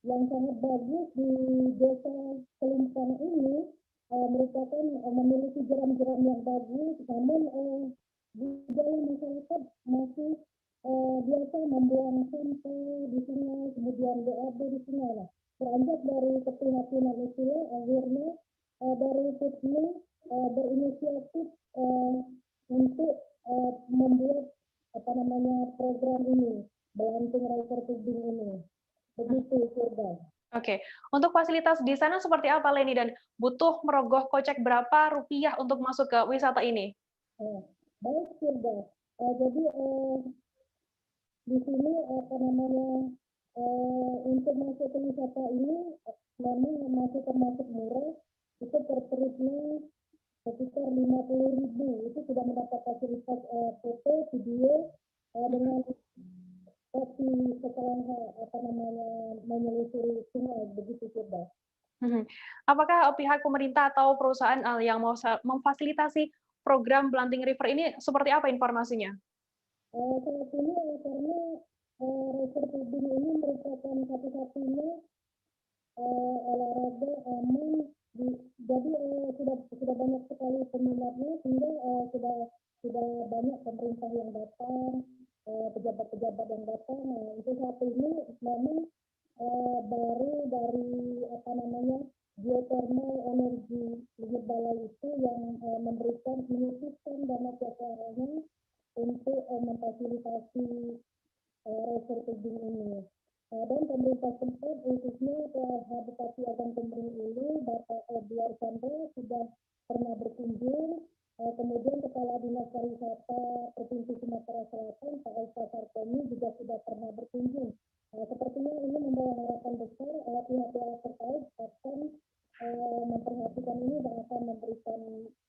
yang sangat bagus di desa Kelumpang ini, merupakan memiliki jeram-jeram yang bagus, namun di dalam masyarakat masih biasa membuang sampah di sungai, kemudian BAB di sungai. Beranjak dari keprihatinan itu, akhirnya dari Putni berinisiatif untuk membuat program ini, Belanting River Tubing ini. Begitu, Firda. Oke, untuk fasilitas di sana seperti apa, Leni? Dan butuh merogoh kocek berapa rupiah untuk masuk ke wisata ini? Baik, Firda. Jadi di sini untuk masuk ke wisata ini memang masih termasuk murah. Itu per tripnya sekitar 50.000. Itu sudah mendapat fasilitas foto, video dengan tapi setelah menyelusuri sungai begitu Firda. Apakah pihak pemerintah atau perusahaan yang mau memfasilitasi program Blanting River ini seperti apa informasinya? Saat ini karena river tubing ini merupakan satu-satunya olahraga aman, jadi sudah banyak sekali peminatnya sehingga sudah banyak pemerintah yang datang, pejabat-pejabat yang datang. Nah, untuk saat ini memang baru dari geothermal energi Luhur Balai itu yang menyusun dana cacarannya untuk memfasilitasi river tubing ini. Dan pemerintah tempat khususnya Bupati Agam Kemering Ulu, Bapak Edward Chandra sudah pernah berkunjung. Kemudian Kepala Dinas Pariwisata Provinsi Sumatera Selatan, Pak Esa Sartomi juga sudah pernah berkunjung. Sepertinya ini membawa harapan besar, pihak-pihak terkait akan memperhatikan ini dan akan memberikan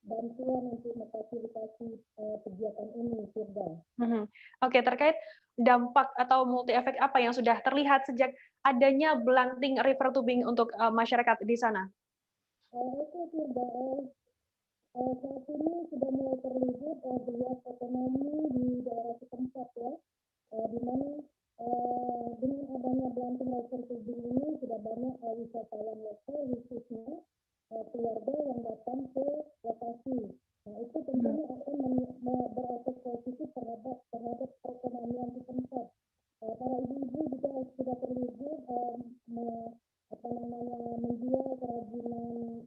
bantuan untuk memfasilitasi kegiatan ini, Firda. Oke, terkait dampak atau multi efek apa yang sudah terlihat sejak adanya Blanting River Tubing untuk masyarakat di sana? Itu Firda, saat ini sudah mulai terlihat geliat ekonomi di daerah setempat ya, di mana dengan adanya Blanting River Tubing ini sudah banyak wisatawan lokal khususnya keluarga yang datang ke lokasi. Nah, itu tentunya akan berefek positif terhadap perekonomian di tempat. Para ibu-ibu juga sudah terlibat menjual kerajinan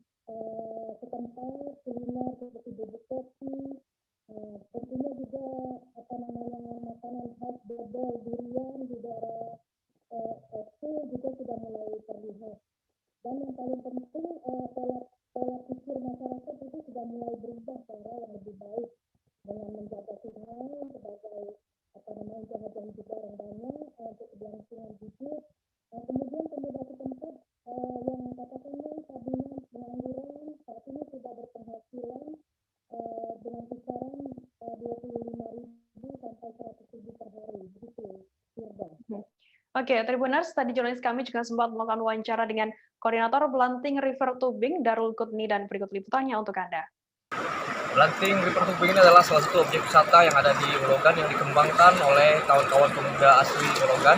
setempat, kuliner seperti bubuk kopi, tentunya juga makanan khas dodol, durian di daerah itu juga sudah mulai terlihat. Dan yang paling penting pola pikir masyarakat itu sudah mulai berubah ke arah yang lebih baik dengan menjaga sungai sebagai jalan juga rendahnya untuk keberlangsungan hidup. Kemudian pemuda setempat yang katakanlah tadinya pengangguran saat ini sudah berpenghasilan dengan kisaran 25.000 sampai 100.000 per hari, begitu, Firda. Oke, Tribuners, tadi jurnalis kami juga sempat melakukan wawancara dengan Koordinator Blanting River Tubing, Darul Kutni, dan berikut liputannya untuk Anda. Blanting River Tubing ini adalah salah satu objek wisata yang ada di Wologan yang dikembangkan oleh kawan-kawan pemuda asli Wologan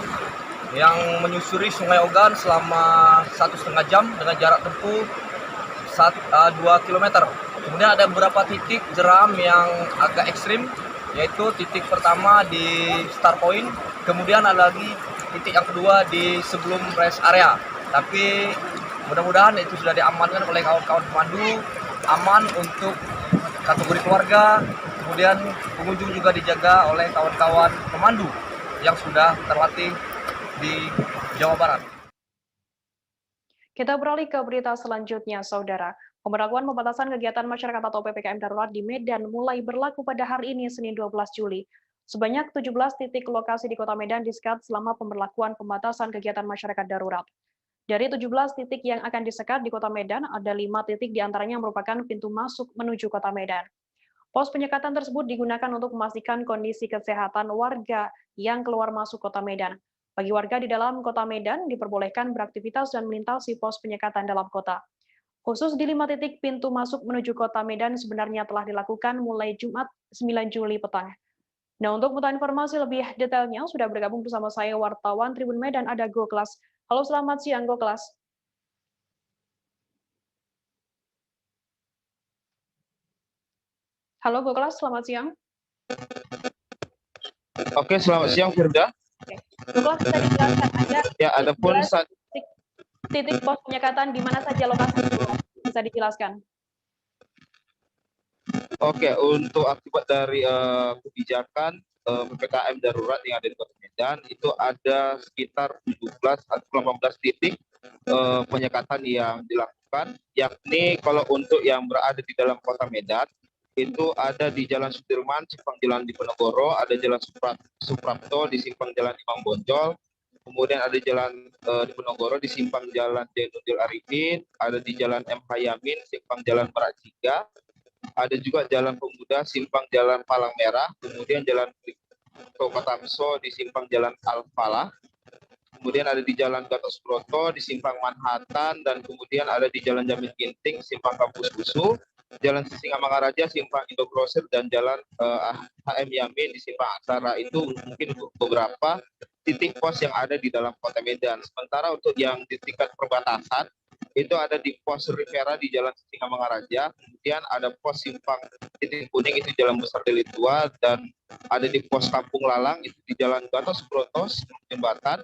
yang menyusuri Sungai Ogan selama 1,5 jam dengan jarak tempuh 2 km. Kemudian ada beberapa titik jeram yang agak ekstrim, yaitu titik pertama di Star Point, kemudian ada lagi titik yang kedua di sebelum rest area. Tapi mudah-mudahan itu sudah diamankan oleh kawan-kawan pemandu, aman untuk kategori keluarga, kemudian pengunjung juga dijaga oleh kawan-kawan pemandu yang sudah terlatih di Jawa Barat. Kita beralih ke berita selanjutnya, Saudara. Pemberlakuan pembatasan kegiatan masyarakat atau PPKM darurat di Medan mulai berlaku pada hari ini, Senin 12 Juli. Sebanyak 17 titik lokasi di Kota Medan disekat selama pemberlakuan pembatasan kegiatan masyarakat darurat. Dari 17 titik yang akan disekat di Kota Medan, ada 5 titik diantaranya merupakan pintu masuk menuju Kota Medan. Pos penyekatan tersebut digunakan untuk memastikan kondisi kesehatan warga yang keluar masuk Kota Medan. Bagi warga di dalam Kota Medan, diperbolehkan beraktivitas dan melintasi pos penyekatan dalam kota. Khusus di 5 titik pintu masuk menuju Kota Medan sebenarnya telah dilakukan mulai Jumat 9 Juli petang. Nah, untuk mengetahui informasi lebih detailnya, sudah bergabung bersama saya wartawan Tribun Medan, ada Goklas. Halo, selamat siang, Goklas. Halo, Goklas, selamat siang. Oke, selamat siang, Firda. Goklas, bisa dijelaskan ada pun titik pos penyekatan di mana saja lokasi bisa dijelaskan? Oke, untuk akibat dari kebijakan PPKM darurat yang ada di Kota Medan, itu ada sekitar 17 atau 18 titik penyekatan yang dilakukan, yakni kalau untuk yang berada di dalam Kota Medan, itu ada di Jalan Sudirman, Simpang Jalan Diponegoro, ada Jalan Suprapto di Simpang Jalan Imam Bonjol, kemudian ada Jalan Diponegoro di Simpang Jalan Zainuddin Arifin, ada di Jalan MH Yamin, Simpang Jalan Merak Tiga, ada juga Jalan Pemuda, Simpang Jalan Palang Merah, kemudian Jalan Kota Tamso di simpang Jalan Al-Falah. Kemudian ada di Jalan Gatot Subroto di simpang Manhattan, dan kemudian ada di Jalan Jamil Ginting simpang Kampus Susu, Jalan Sisingamangaraja simpang Indogrosir, dan Jalan HM Yamin di simpang Aksara. Itu mungkin beberapa titik pos yang ada di dalam Kota Medan. Sementara untuk yang di tingkat perbatasan itu ada di pos Rivera di Jalan Sisingamangaraja, kemudian ada pos simpang Titik Kuning itu Jalan Besar Deli Tua, dan ada di pos Kampung Lalang itu di Jalan Gatot Subroto Jembatan.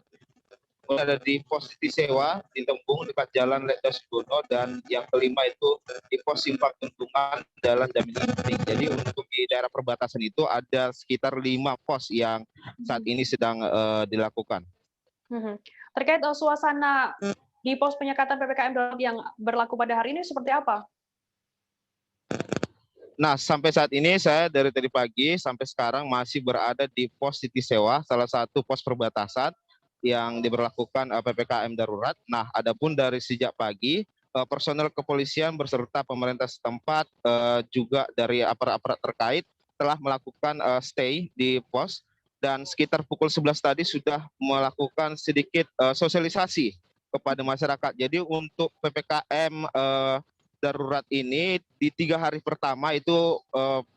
Kemudian ada di pos Titi Sewa di Tembung dekat Jalan Letda Sugono, dan yang kelima itu di pos Simpang Tuntungan Jalan Jamil Ginting. Jadi untuk di daerah perbatasan itu ada sekitar 5 pos yang saat ini sedang dilakukan. Terkait suasana di pos penyekatan PPKM darurat yang berlaku pada hari ini seperti apa? Nah, sampai saat ini saya dari tadi pagi sampai sekarang masih berada di pos Titi Sewa, salah satu pos perbatasan yang diberlakukan PPKM darurat. Nah, adapun dari sejak pagi, personel kepolisian berserta pemerintah setempat, juga dari aparat-aparat terkait telah melakukan stay di pos, dan sekitar pukul 11 tadi sudah melakukan sedikit sosialisasi kepada masyarakat. Jadi untuk PPKM darurat ini di 3 hari pertama itu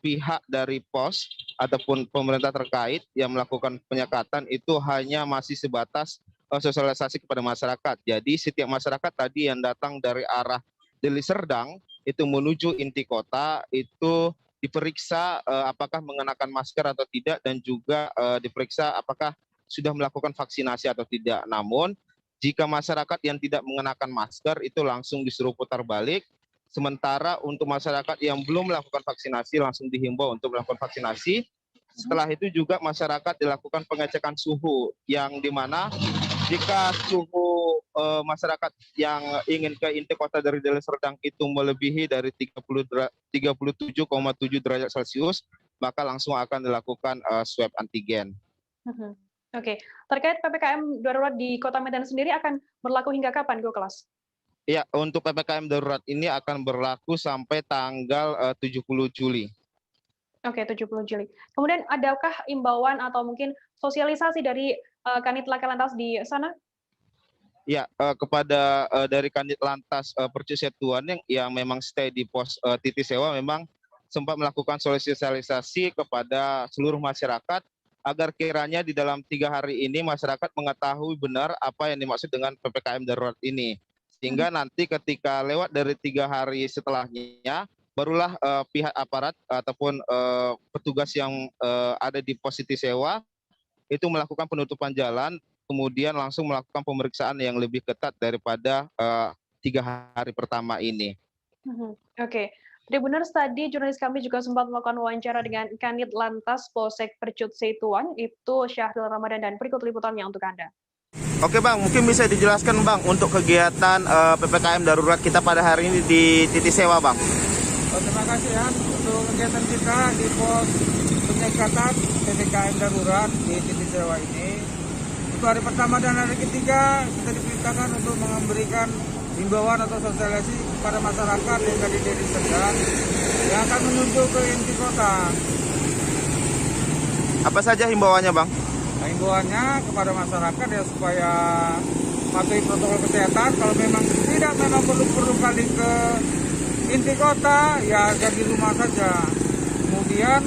pihak dari pos ataupun pemerintah terkait yang melakukan penyekatan itu hanya masih sebatas sosialisasi kepada masyarakat. Jadi setiap masyarakat tadi yang datang dari arah Deli Serdang itu menuju inti kota itu diperiksa apakah mengenakan masker atau tidak, dan juga diperiksa apakah sudah melakukan vaksinasi atau tidak. Namun jika masyarakat yang tidak mengenakan masker itu langsung disuruh putar balik. Sementara untuk masyarakat yang belum melakukan vaksinasi langsung dihimbau untuk melakukan vaksinasi. Setelah itu juga masyarakat dilakukan pengecekan suhu, yang dimana jika suhu masyarakat yang ingin ke inti kota dari Deli Serdang itu melebihi dari 37,7 derajat Celcius, maka langsung akan dilakukan swab antigen. Oke, terkait PPKM darurat di Kota Medan sendiri akan berlaku hingga kapan, Go Kelas? Ya, untuk PPKM darurat ini akan berlaku sampai tanggal 70 Juli. Oke, 70 Juli. Kemudian adakah imbauan atau mungkin sosialisasi dari Kanit Laka Lantas di sana? Ya, kepada dari Kanit Lantas Percusetuan yang memang stay di pos Titi Sewa memang sempat melakukan sosialisasi kepada seluruh masyarakat agar kiranya di dalam 3 hari ini masyarakat mengetahui benar apa yang dimaksud dengan PPKM darurat ini. Sehingga nanti ketika lewat dari 3 hari setelahnya, barulah pihak aparat ataupun petugas yang ada di pos Titi Sewa itu melakukan penutupan jalan, kemudian langsung melakukan pemeriksaan yang lebih ketat daripada 3 hari pertama ini. Oke. Tribuners, tadi jurnalis kami juga sempat melakukan wawancara dengan Kanit Lantas Polsek Percut Setuan, itu Syahril Ramadan, dan berikut liputannya untuk Anda. Oke Bang, mungkin bisa dijelaskan Bang untuk kegiatan PPKM darurat kita pada hari ini di Titi Sewa Bang. Terima kasih ya untuk kegiatan kita di pos penyekatan PPKM darurat di Titi Sewa ini. Untuk hari pertama dan hari ketiga kita diperintahkan untuk memberikan himbauan atau sosialisasi kepada masyarakat yang dari Deli Serdang yang akan menuju ke inti kota. Apa saja himbauannya Bang? Nah, himbauannya kepada masyarakat ya supaya patuhi protokol kesehatan. Kalau memang tidak perlu kali ke inti kota, ya jadi rumah saja. Kemudian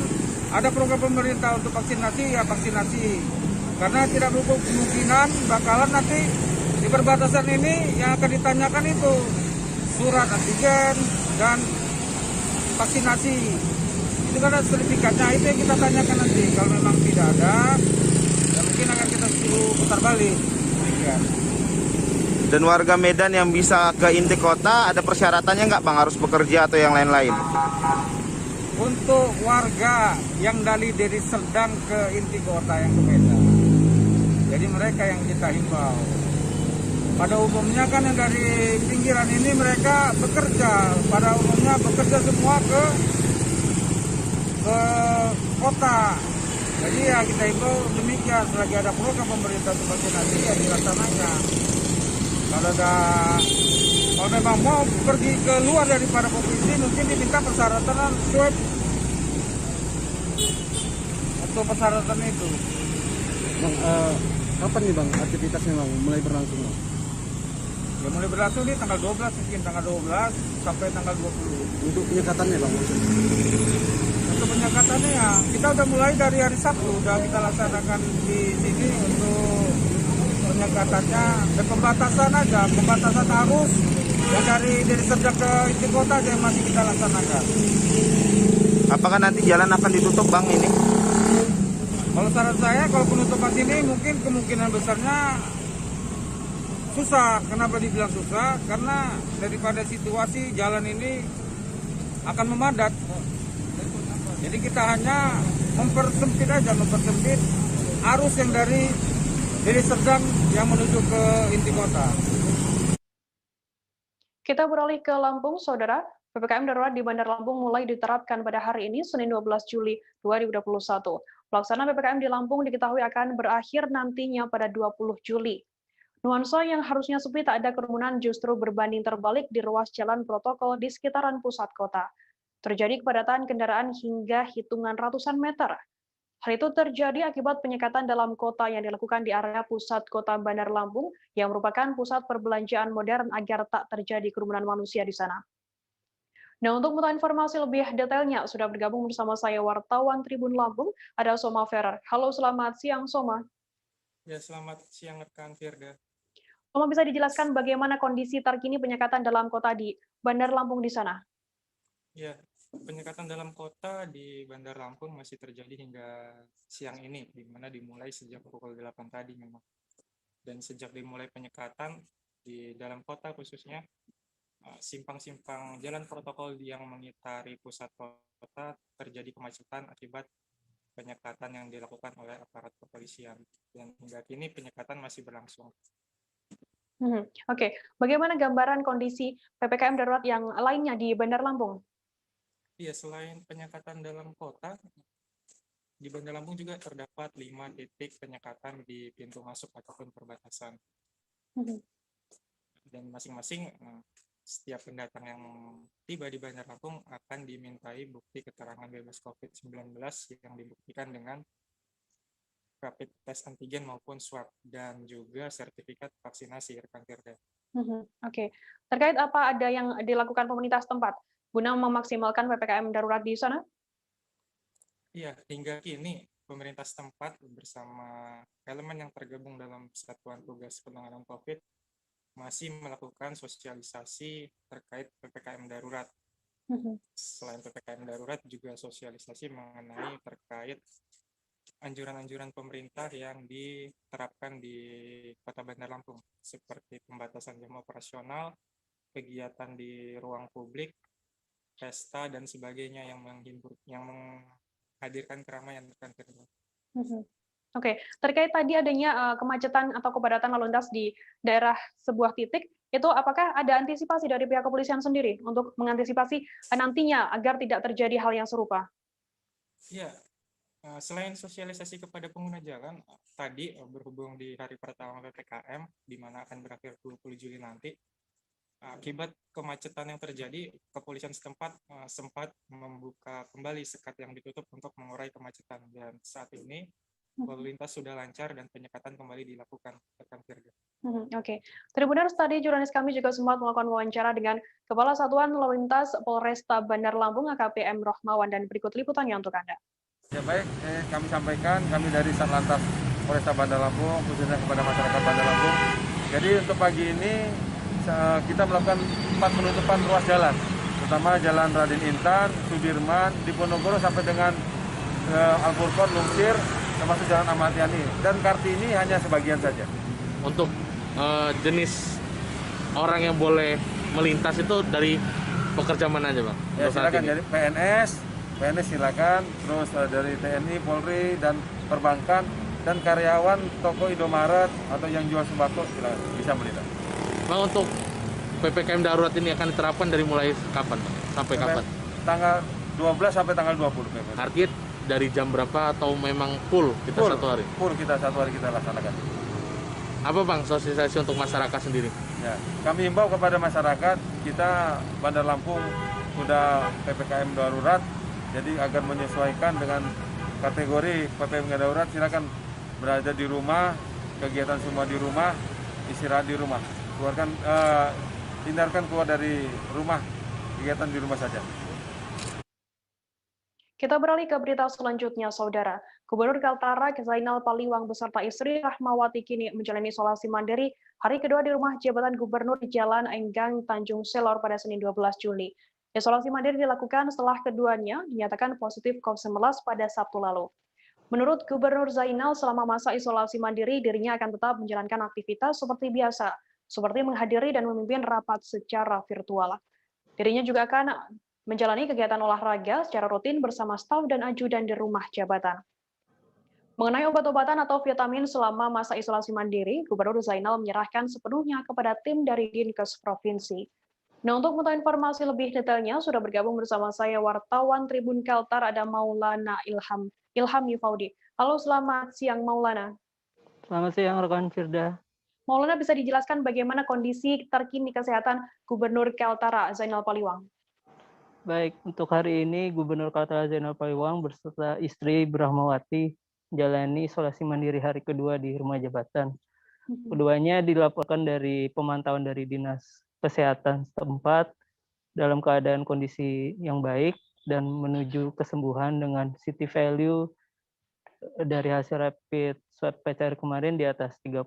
ada program pemerintah untuk vaksinasi, ya vaksinasi. Karena tidak kemungkinan bakalan nanti di perbatasan ini yang akan ditanyakan itu surat antigen dan vaksinasi. Itu kan ada sertifikatnya, itu yang kita tanyakan nanti. Kalau memang tidak ada, ya mungkin akan kita suruh putar balik. Dan warga Medan yang bisa ke inti kota ada persyaratannya nggak Bang? Harus bekerja atau yang lain-lain? Untuk warga yang dari Deli Serdang ke inti kota yang ke Medan, jadi mereka yang kita himbau. Pada umumnya kan yang dari pinggiran ini mereka bekerja. Pada umumnya bekerja semua ke kota. Jadi ya kita himbau demikian. Selagi ada program pemerintah untuk vaksinasi ya dilaksanakan. Kalau memang mau pergi ke luar daripada provinsi mungkin diminta persyaratan swab atau persyaratan itu. Bang, kapan nih Bang aktivitasnya Bang mulai berlangsung Bang? Ya mulai berlangsung di tanggal 12 mungkin tanggal 12 sampai tanggal 20. Untuk penyekatannya Bang maksudnya? Untuk penyekatannya ya kita udah mulai dari hari Sabtu udah kita laksanakan di sini untuk penyekatannya dan pembatasan aja, pembatasan arus yang dari Serdang ke inti kota aja yang masih kita laksanakan. Apakah nanti jalan akan ditutup Bang ini? Kalau saran saya kalau penutupan ini mungkin kemungkinan besarnya susah. Kenapa dibilang susah? Karena daripada situasi jalan ini akan memadat. Jadi kita hanya mempersempit arus yang dari Serdang yang menuju ke inti kota. Kita beralih ke Lampung, Saudara. PPKM darurat di Bandar Lampung mulai diterapkan pada hari ini, Senin 12 Juli 2021. Pelaksanaan PPKM di Lampung diketahui akan berakhir nantinya pada 20 Juli. Nuansa yang harusnya sepi tak ada kerumunan justru berbanding terbalik di ruas jalan protokol di sekitaran pusat kota. Terjadi kepadatan kendaraan hingga hitungan ratusan meter. Hal itu terjadi akibat penyekatan dalam kota yang dilakukan di area pusat kota Bandar Lampung yang merupakan pusat perbelanjaan modern agar tak terjadi kerumunan manusia di sana. Nah, untuk mengetahui informasi lebih detailnya, sudah bergabung bersama saya wartawan Tribun Lampung, ada Soma Ferrer. Halo, selamat siang, Soma. Ya, selamat siang, rekan Firda. Soma, bisa dijelaskan bagaimana kondisi terkini penyekatan dalam kota di Bandar Lampung di sana? Ya, penyekatan dalam kota di Bandar Lampung masih terjadi hingga siang ini, di mana dimulai sejak pukul 8 tadi memang. Dan sejak dimulai penyekatan di dalam kota khususnya, simpang-simpang jalan protokol yang mengitari pusat kota terjadi kemacetan akibat penyekatan yang dilakukan oleh aparat kepolisian. Dan hingga kini penyekatan masih berlangsung. Oke, bagaimana gambaran kondisi PPKM darurat yang lainnya di Bandar Lampung? Iya, selain penyekatan dalam kota, di Bandar Lampung juga terdapat 5 titik penyekatan di pintu masuk ataupun perbatasan. Dan masing-masing setiap pendatang yang tiba di Bandar Lampung akan dimintai bukti keterangan bebas COVID-19 yang dibuktikan dengan rapid test antigen maupun swab dan juga sertifikat vaksinasi, rekan Firda. Oke, terkait apa ada yang dilakukan pemerintah setempat guna memaksimalkan PPKM darurat di sana? Iya, hingga kini pemerintah setempat bersama elemen yang tergabung dalam Satuan Tugas Penanganan COVID masih melakukan sosialisasi terkait PPKM darurat. Selain PPKM darurat juga sosialisasi mengenai terkait anjuran-anjuran pemerintah yang diterapkan di Kota Bandar Lampung, seperti pembatasan jam operasional, kegiatan di ruang publik, pesta dan sebagainya yang menghadirkan keramaian. Oke, terkait tadi adanya kemacetan atau kepadatan lalu lintas di daerah sebuah titik, itu apakah ada antisipasi dari pihak kepolisian sendiri untuk mengantisipasi nantinya agar tidak terjadi hal yang serupa? Ya, selain sosialisasi kepada pengguna jalan, tadi berhubung di hari pertama PPKM, di mana akan berakhir 20 Juli nanti, akibat kemacetan yang terjadi, kepolisian setempat sempat membuka kembali sekat yang ditutup untuk mengurai kemacetan, dan saat ini lalu lintas sudah lancar dan penyekatan kembali dilakukan. Oke, Tribuners, tadi jurnalis kami juga sempat melakukan wawancara dengan Kepala Satuan Lalu Lintas Polresta Bandar Lampung AKP M. Rohmawan, dan berikut liputannya untuk Anda. Ya baik, kami sampaikan kami dari Satlantas Polresta Bandar Lampung khususnya kepada masyarakat Bandar Lampung. Jadi untuk pagi ini kita melakukan 4 penutupan ruas jalan, terutama Jalan Raden Intan, Sudirman, Diponegoro sampai dengan Al-Furqon, Lungsir, termasuk Jalan Ahmad Yani, dan Kartini hanya sebagian saja. Untuk jenis orang yang boleh melintas itu dari pekerja mana aja, Bang? Ya, silakan dari PNS silakan, terus dari TNI, Polri, dan perbankan, dan karyawan toko Indomaret atau yang jual sembako silakan bisa melintas. Bang, untuk PPKM darurat ini akan diterapkan dari mulai kapan, Bang? Sampai kapan? Tanggal 12 sampai tanggal 20. Artinya dari jam berapa atau memang full kita satu hari? Full kita satu hari kita laksanakan. Apa Bang sosialisasi untuk masyarakat sendiri? Ya, kami himbau kepada masyarakat, kita Bandar Lampung sudah PPKM darurat, jadi agar menyesuaikan dengan kategori PPM darurat silakan berada di rumah, kegiatan semua di rumah, istirahat di rumah. Hindarkan keluar dari rumah, kegiatan di rumah saja. Kita beralih ke berita selanjutnya, Saudara. Gubernur Kaltara Zainal Paliwang beserta istri Rahmawati kini menjalani isolasi mandiri hari kedua di rumah jabatan gubernur di Jalan Enggang, Tanjung Selor pada Senin 12 Juli. Isolasi mandiri dilakukan setelah keduanya dinyatakan positif COVID-19 pada Sabtu lalu. Menurut Gubernur Zainal, selama masa isolasi mandiri, dirinya akan tetap menjalankan aktivitas seperti biasa, seperti menghadiri dan memimpin rapat secara virtual. Dirinya juga akan menjalani kegiatan olahraga secara rutin bersama staf dan ajudan di rumah jabatan. Mengenai obat-obatan atau vitamin selama masa isolasi mandiri, Gubernur Zainal menyerahkan sepenuhnya kepada tim dari Dinkes Provinsi. Nah, untuk mengetahui informasi lebih detailnya, sudah bergabung bersama saya wartawan Tribun Kaltara ada Maulana Ilham Yufaudi. Halo, selamat siang Maulana. Selamat siang rekan Firda. Maulana, bisa dijelaskan bagaimana kondisi terkini kesehatan Gubernur Kaltara Zainal Paliwang? Baik, untuk hari ini Gubernur Kaltara Zainal Paliwang beserta istri Rahmawati menjalani isolasi mandiri hari kedua di rumah jabatan. Keduanya dilaporkan dari pemantauan dari Dinas Kesehatan setempat dalam keadaan kondisi yang baik dan menuju kesembuhan dengan city value dari hasil rapid swab PCR kemarin di atas 30.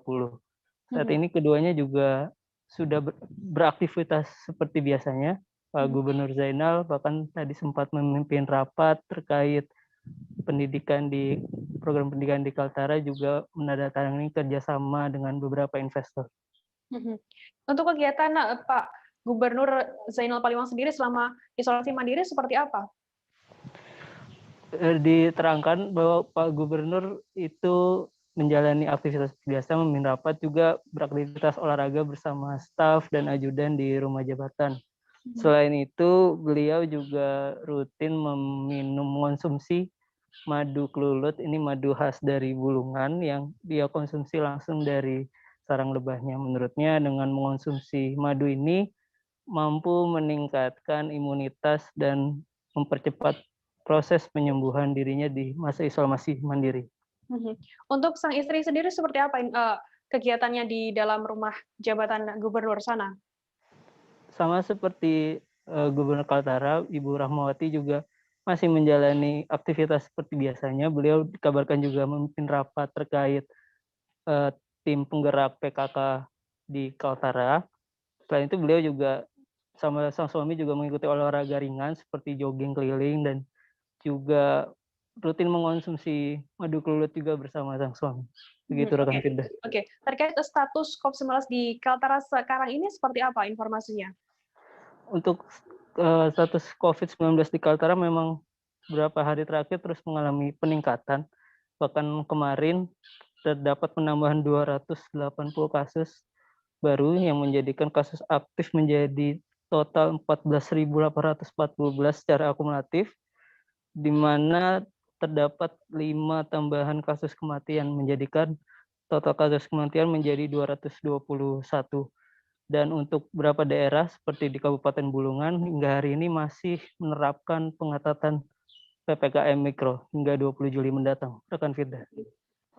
Saat ini keduanya juga sudah beraktivitas seperti biasanya. Pak Gubernur Zainal bahkan tadi sempat memimpin rapat terkait pendidikan di program pendidikan di Kaltara, juga menandatangani kerjasama dengan beberapa investor. Untuk kegiatan Pak Gubernur Zainal Paliwang sendiri selama isolasi mandiri seperti apa? Diterangkan bahwa Pak Gubernur itu menjalani aktivitas biasa, memimpin rapat, juga beraktivitas olahraga bersama staf dan ajudan di rumah jabatan. Selain itu, beliau juga rutin mengonsumsi madu klulut, ini madu khas dari Bulungan yang dia konsumsi langsung dari sarang lebahnya. Menurutnya dengan mengonsumsi madu ini mampu meningkatkan imunitas dan mempercepat proses penyembuhan dirinya di masa isolasi mandiri. Untuk sang istri sendiri seperti apa kegiatannya di dalam rumah jabatan gubernur sana? Sama seperti Gubernur Kaltara, Ibu Rahmawati juga masih menjalani aktivitas seperti biasanya. Beliau dikabarkan juga memimpin rapat terkait tim penggerak PKK di Kaltara. Selain itu beliau juga sama sang suami juga mengikuti olahraga ringan seperti jogging keliling dan juga rutin mengonsumsi madu klulut juga bersama sang suami. Begitu rekan Firda. Oke, terkait status COVID-19 di Kaltara sekarang ini seperti apa informasinya? Untuk status COVID-19 di Kaltara memang beberapa hari terakhir terus mengalami peningkatan. Bahkan kemarin terdapat penambahan 280 kasus baru yang menjadikan kasus aktif menjadi total 14.814 secara akumulatif, di mana terdapat 5 tambahan kasus kematian menjadikan total kasus kematian menjadi 221. Dan untuk beberapa daerah seperti di Kabupaten Bulungan hingga hari ini masih menerapkan pengetatan PPKM Mikro hingga 20 Juli mendatang. Rekan Firda.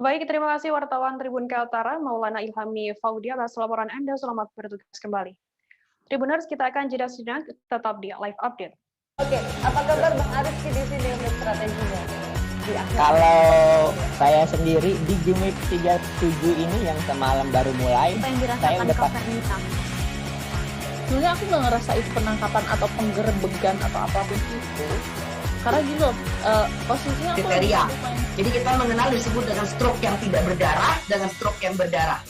Baik, terima kasih wartawan Tribun Kaltara Maulana Ilhami Faudi atas laporan Anda. Selamat bertugas kembali. Tribuners, kita akan jeda sejenak, tetap di Live Update. Oke, apa kabar Bang Arief di sini untuk strateginya? Kalau saya sendiri di Jumik 37 ini yang semalam baru mulai, saya udah Sebenarnya aku nggak ngerasa itu penangkapan atau penggerbegan atau apapun itu. Karena gini loh, posisinya aku kriteria. Jadi kita mengenal disebut dengan stroke yang tidak berdarah dengan stroke yang berdarah.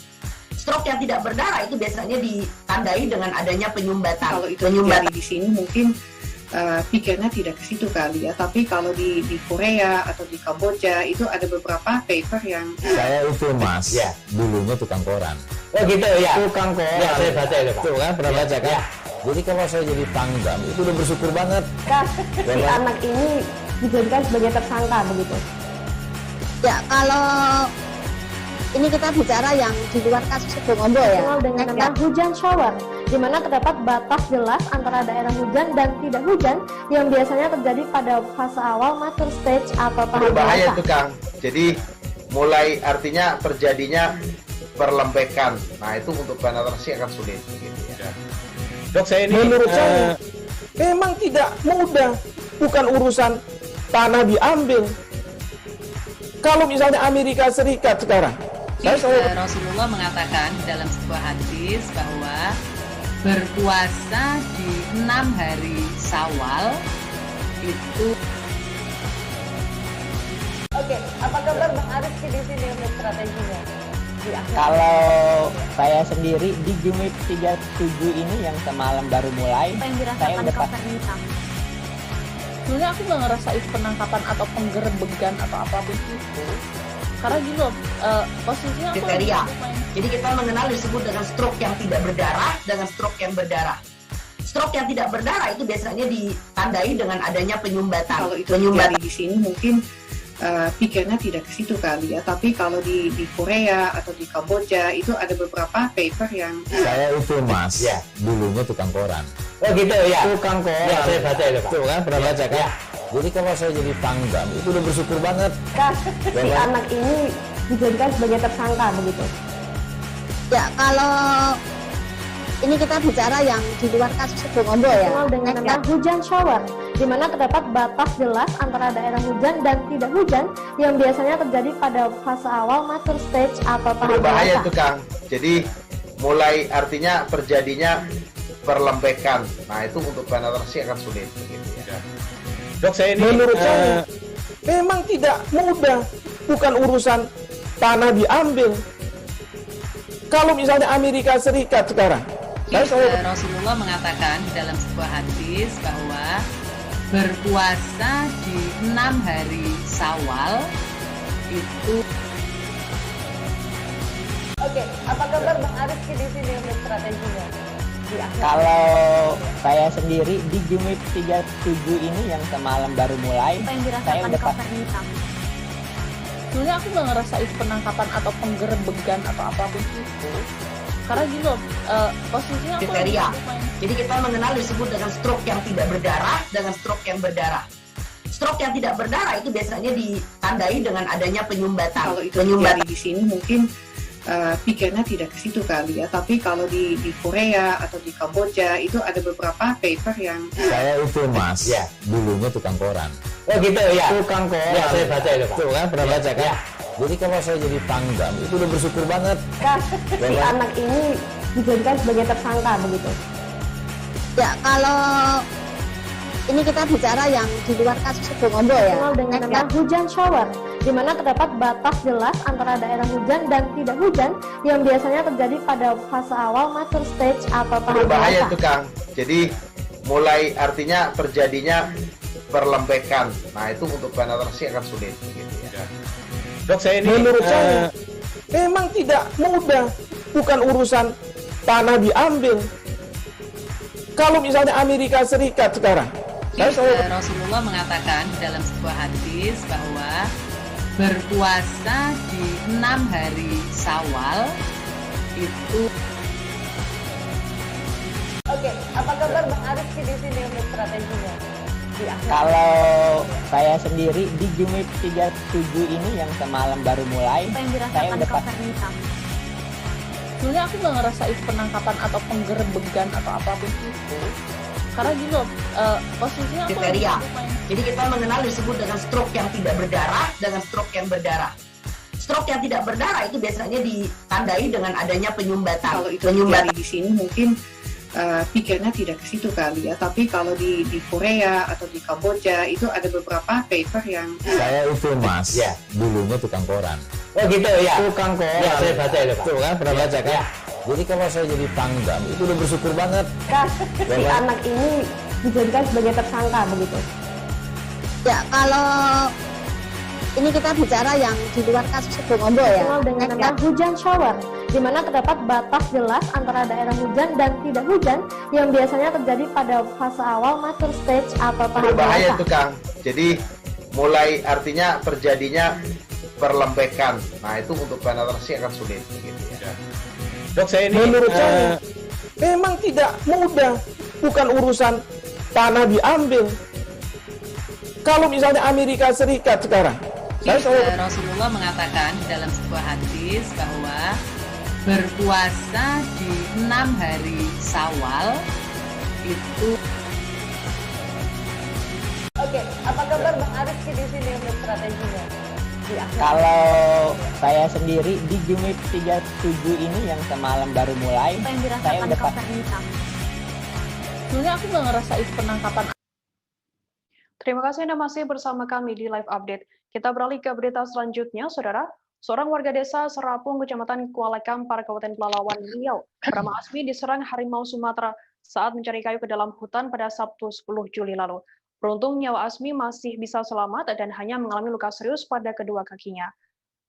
Stroke yang tidak berdarah itu biasanya ditandai dengan adanya penyumbatan. Kalau itu terjadi di sini mungkin pikirnya tidak ke situ kali ya, tapi kalau di Korea atau di Kamboja itu ada beberapa paper yang saya itu Mas, ya, dulunya tukang koran. Oh gitu ya. Tukang koran. Ya, saya baca itu Pak. Tuh kan pernah baca kan? Ya. Jadi kalau saya jadi pangdam itu udah bersyukur banget. Si anak ini dijadikan sebagai tersangka begitu. Ya, kalau ini kita bicara yang di luar kasus Sebong Ombo ya. Dengan hujan shower. di mana terdapat batas jelas antara daerah hujan dan tidak hujan yang biasanya terjadi pada fase awal mature stage atau tahap Berbahaya dewasa. itu Kang. Jadi mulai artinya terjadinya perlembekan. Nah itu untuk penetrasi akan sulit. Gitu, ya. Dok, saya ini menurut saya memang tidak mudah, bukan urusan tanah diambil. Kalau misalnya Amerika Serikat sekarang, Rasulullah mengatakan dalam sebuah hadis bahwa berpuasa di 6 hari Syawal itu. Oke, apa kabar Bang Arif di sini untuk strateginya? Kalau saya sendiri di Jumit 37 ini yang semalam baru mulai, Apa yang saya dirasakan udah Kak Fernita? Sebenarnya aku nggak ngerasain penangkapan atau penggerebekan atau apapun itu. Karena gini loh, posisinya aku Kriteria. lagi main. Jadi kita mengenal disebut dengan stroke yang tidak berdarah dengan stroke yang berdarah. Stroke yang tidak berdarah itu biasanya ditandai dengan adanya penyumbatan. Kalau itu terjadi di sini mungkin pikirnya tidak ke situ kali ya, tapi kalau di Korea atau di Kamboja itu ada beberapa paper yang Saya itu Mas, dulunya tukang koran. Oh gitu ya. Tukang koran. Ya, saya baca itu Pak. Tuh kan, pernah baca kan? Ya. Jadi kalau saya jadi pangdam, itu udah bersyukur banget. Si anak ini dijadikan sebagai tersangka begitu. Ya, kalau ini kita bicara yang di luar kasus Bong Ombo ya. Dikenal dengan nama hujan shower, di mana terdapat batas jelas antara daerah hujan dan tidak hujan yang biasanya terjadi pada fase awal mature stage atau tahap Berbahaya dewasa. itu Kang. Jadi mulai artinya terjadinya perlembekan. Nah itu untuk penetrasi akan sulit. Gitu, ya. Dok, saya ini menurut saya memang tidak mudah, bukan urusan tanah diambil. Kalau misalnya Amerika Serikat sekarang, Rasulullah mengatakan dalam sebuah hadis bahwa berpuasa di 6 hari Syawal itu. Oke, apa kabar Bang Arif di sini untuk strateginya? Kalau saya sendiri di Jumit 37 ini yang semalam baru mulai, Apa yang saya dirasakan udah Kak Fernita? Sebenarnya aku nggak ngerasain penangkapan atau penggerebekan atau apapun itu. Karena gini loh, posisinya aku lagi Kriteria. main. Jadi kita mengenal disebut dengan stroke yang tidak berdarah dengan stroke yang berdarah. Stroke yang tidak berdarah itu biasanya ditandai dengan adanya penyumbatan. kalau itu terjadi di sini mungkin pikirnya tidak ke situ kali ya, tapi kalau di Korea atau di Kamboja itu ada beberapa paper yang Saya itu Mas, dulunya tukang koran. Oh gitu ya. Tukang koran. Ya, saya baca itu Pak. Tuh kan, pernah baca kan? Ya. Jadi kalau saya jadi pangdam, itu udah bersyukur banget. Si anak ini dijadikan sebagai tersangka begitu. Ya, kalau ini kita bicara yang di luar kasus Bong Ombo ya. Dikenal dengan nama hujan shower, di mana terdapat batas jelas antara daerah hujan dan tidak hujan yang biasanya terjadi pada fase awal mature stage atau tahap Berbahaya dewasa. itu Kang. Jadi mulai artinya terjadinya perlembekan. Nah itu untuk penetrasi akan sulit. Gitu, ya. Dok, saya ini menurut saya memang tidak mudah, bukan urusan tanah diambil. Kalau misalnya Amerika Serikat sekarang, Rasulullah mengatakan dalam sebuah hadis bahwa berpuasa di 6 hari Syawal itu. Oke, apa kabar Bang Arif di sini untuk strateginya? Kalau saya sendiri di Jumit 37 ini yang semalam baru mulai, Apa yang saya dirasakan udah Kak Fernita? Sebenarnya aku nggak ngerasain penangkapan atau penggerebekan atau apapun itu. Karena gini loh, posisinya aku lagi Kriteria. main. Jadi kita mengenal disebut dengan stroke yang tidak berdarah dengan stroke yang berdarah. Stroke yang tidak berdarah itu biasanya ditandai dengan adanya penyumbatan. kalau itu terjadi di sini mungkin pikirnya tidak ke situ kali ya, tapi kalau di Korea atau di Kamboja itu ada beberapa paper yang Saya itu Mas, dulunya tukang koran. Oh gitu ya. Tukang koran. Ya, saya baca itu Pak. Tuh kan, pernah baca kan? Jadi kalau saya jadi pangdam, itu udah bersyukur banget. Si anak ini dijadikan sebagai tersangka begitu. Ya, kalau ini kita bicara yang di luar kasus Bong Ombo ya. Dikenal dengan nama hujan shower, di mana terdapat batas jelas antara daerah hujan dan tidak hujan yang biasanya terjadi pada fase awal mature stage atau tahap Berbahaya dewasa. itu Kang. Jadi mulai artinya terjadinya perlembekan. Nah itu untuk penetrasi akan sulit. Gitu, ya. Dok, saya ini menurut saya memang tidak mudah. Bukan urusan tanah diambil. Kalau misalnya Amerika Serikat sekarang, Rasulullah mengatakan dalam sebuah hadis bahwa berpuasa di 6 hari Syawal itu. Oke, apa kabar Bang Ariski di sini untuk strateginya? Kalau saya sendiri di Jumit 37 ini yang semalam baru mulai, Apa yang saya dirasakan udah Kapten Hitam? Sebenarnya aku nggak ngerasain penangkapan. Terima kasih Anda masih bersama kami di Live Update. Kita beralih ke berita selanjutnya, Saudara. Seorang warga desa Serapung, Kecamatan Kuala Kampar, Kabupaten Pelalawan, Riau, bernama Asmi diserang harimau Sumatera saat mencari kayu ke dalam hutan pada Sabtu 10 Juli lalu. Beruntung nyawa Asmi masih bisa selamat dan hanya mengalami luka serius pada kedua kakinya.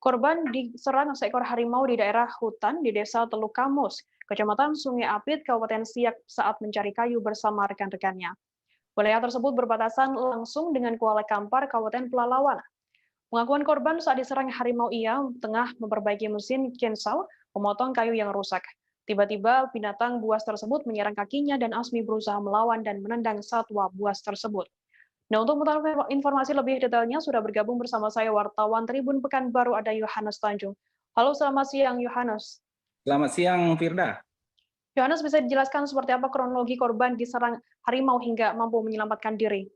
Korban diserang seekor harimau di daerah hutan di Desa Teluk Kamus, Kecamatan Sungai Apit, Kabupaten Siak saat mencari kayu bersama rekan-rekannya. Wilayah tersebut berbatasan langsung dengan Kuala Kampar, Kabupaten Pelalawan. Pengakuan korban saat diserang harimau ia tengah memperbaiki mesin chainsaw memotong kayu yang rusak. Tiba-tiba binatang buas tersebut menyerang kakinya dan Asmi berusaha melawan dan menendang satwa buas tersebut. Nah, untuk mengetahui informasi lebih detailnya sudah bergabung bersama saya wartawan Tribun Pekanbaru ada Yohanes Tanjung. Halo, selamat siang Yohanes. Selamat siang Firda. Yohanes, bisa dijelaskan seperti apa kronologi korban diserang harimau hingga mampu menyelamatkan diri?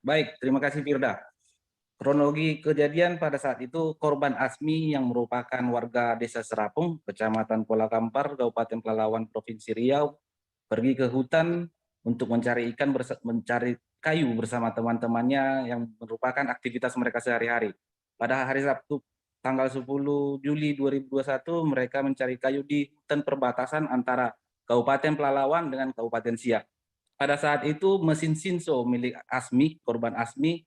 Baik, terima kasih Firda. Kronologi kejadian pada saat itu korban Asmi yang merupakan warga Desa Serapung, Kecamatan Kuala Kampar, Kabupaten Pelalawan, Provinsi Riau, pergi ke hutan untuk mencari ikan, mencari kayu bersama teman-temannya yang merupakan aktivitas mereka sehari-hari. Pada hari Sabtu tanggal 10 Juli 2021 mereka mencari kayu di hutan perbatasan antara Kabupaten Pelalawan dengan Kabupaten Siak. Pada saat itu mesin Sinso milik Asmi, korban Asmi,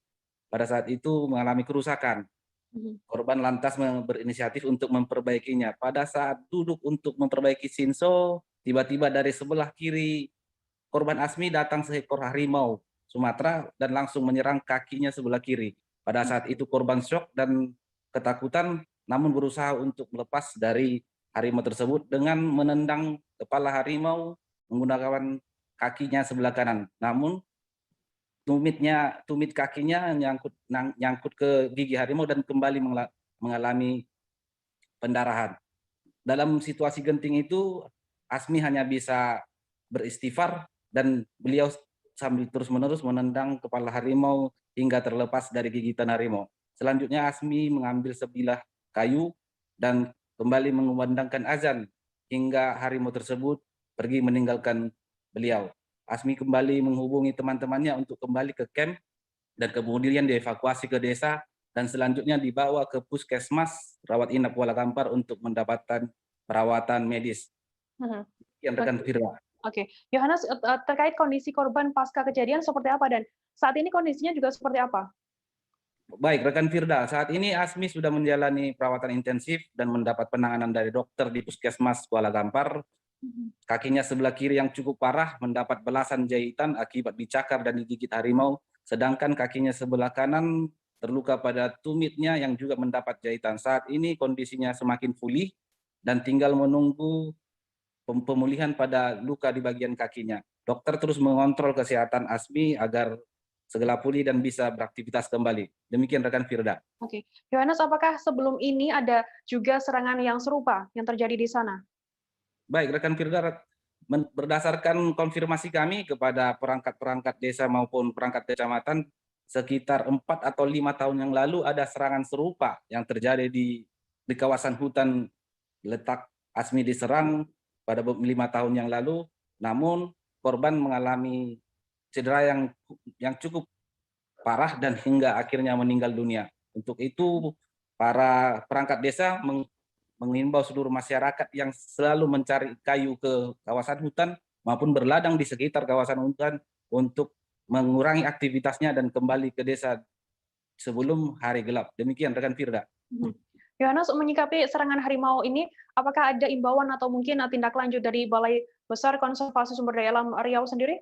pada saat itu mengalami kerusakan. Korban lantas berinisiatif untuk memperbaikinya. Pada saat duduk untuk memperbaiki Sinso, tiba-tiba dari sebelah kiri korban Asmi datang seekor harimau Sumatera dan langsung menyerang kakinya sebelah kiri. Pada saat itu korban syok dan ketakutan, namun berusaha untuk melepas dari harimau tersebut dengan menendang kepala harimau menggunakan kakinya sebelah kanan. Namun tumit kakinya nyangkut ke gigi harimau dan kembali mengalami pendarahan. Dalam situasi genting itu, Asmi hanya bisa beristighfar dan beliau sambil terus-menerus menendang kepala harimau hingga terlepas dari gigitan harimau. Selanjutnya Asmi mengambil sebilah kayu dan kembali mengumandangkan azan hingga harimau tersebut pergi meninggalkan beliau. Asmi kembali menghubungi teman-temannya untuk kembali ke camp dan kemudian dievakuasi ke desa dan selanjutnya dibawa ke puskesmas rawat inap Kuala Kampar untuk mendapatkan perawatan medis. Yang rekan Firda. Oke, Yohanes, terkait kondisi korban pasca kejadian seperti apa dan saat ini kondisinya juga seperti apa? Baik, rekan Firda, saat ini Asmi sudah menjalani perawatan intensif dan mendapat penanganan dari dokter di puskesmas Kuala Kampar. Kakinya sebelah kiri yang cukup parah mendapat belasan jahitan akibat dicakar dan digigit harimau, sedangkan kakinya sebelah kanan terluka pada tumitnya yang juga mendapat jahitan. Saat ini kondisinya semakin pulih dan tinggal menunggu pemulihan pada luka di bagian kakinya. Dokter terus mengontrol kesehatan Asmi agar segera pulih dan bisa beraktivitas kembali. Demikian rekan Firda. Oke, Yohanes, apakah sebelum ini ada juga serangan yang serupa yang terjadi di sana? Baik, rekan Firda, berdasarkan konfirmasi kami kepada perangkat-perangkat desa maupun perangkat kecamatan, sekitar 4 atau 5 tahun yang lalu ada serangan serupa yang terjadi di kawasan hutan letak Asmi diserang pada 5 tahun yang lalu, namun korban mengalami cedera yang cukup parah dan hingga akhirnya meninggal dunia. Untuk itu, para perangkat desa mengimbau seluruh masyarakat yang selalu mencari kayu ke kawasan hutan maupun berladang di sekitar kawasan hutan untuk mengurangi aktivitasnya dan kembali ke desa sebelum hari gelap. Demikian rekan Firda. Yohanes, menyikapi serangan harimau ini, apakah ada imbauan atau mungkin tindak lanjut dari Balai Besar Konservasi Sumber Daya Alam Riau sendiri?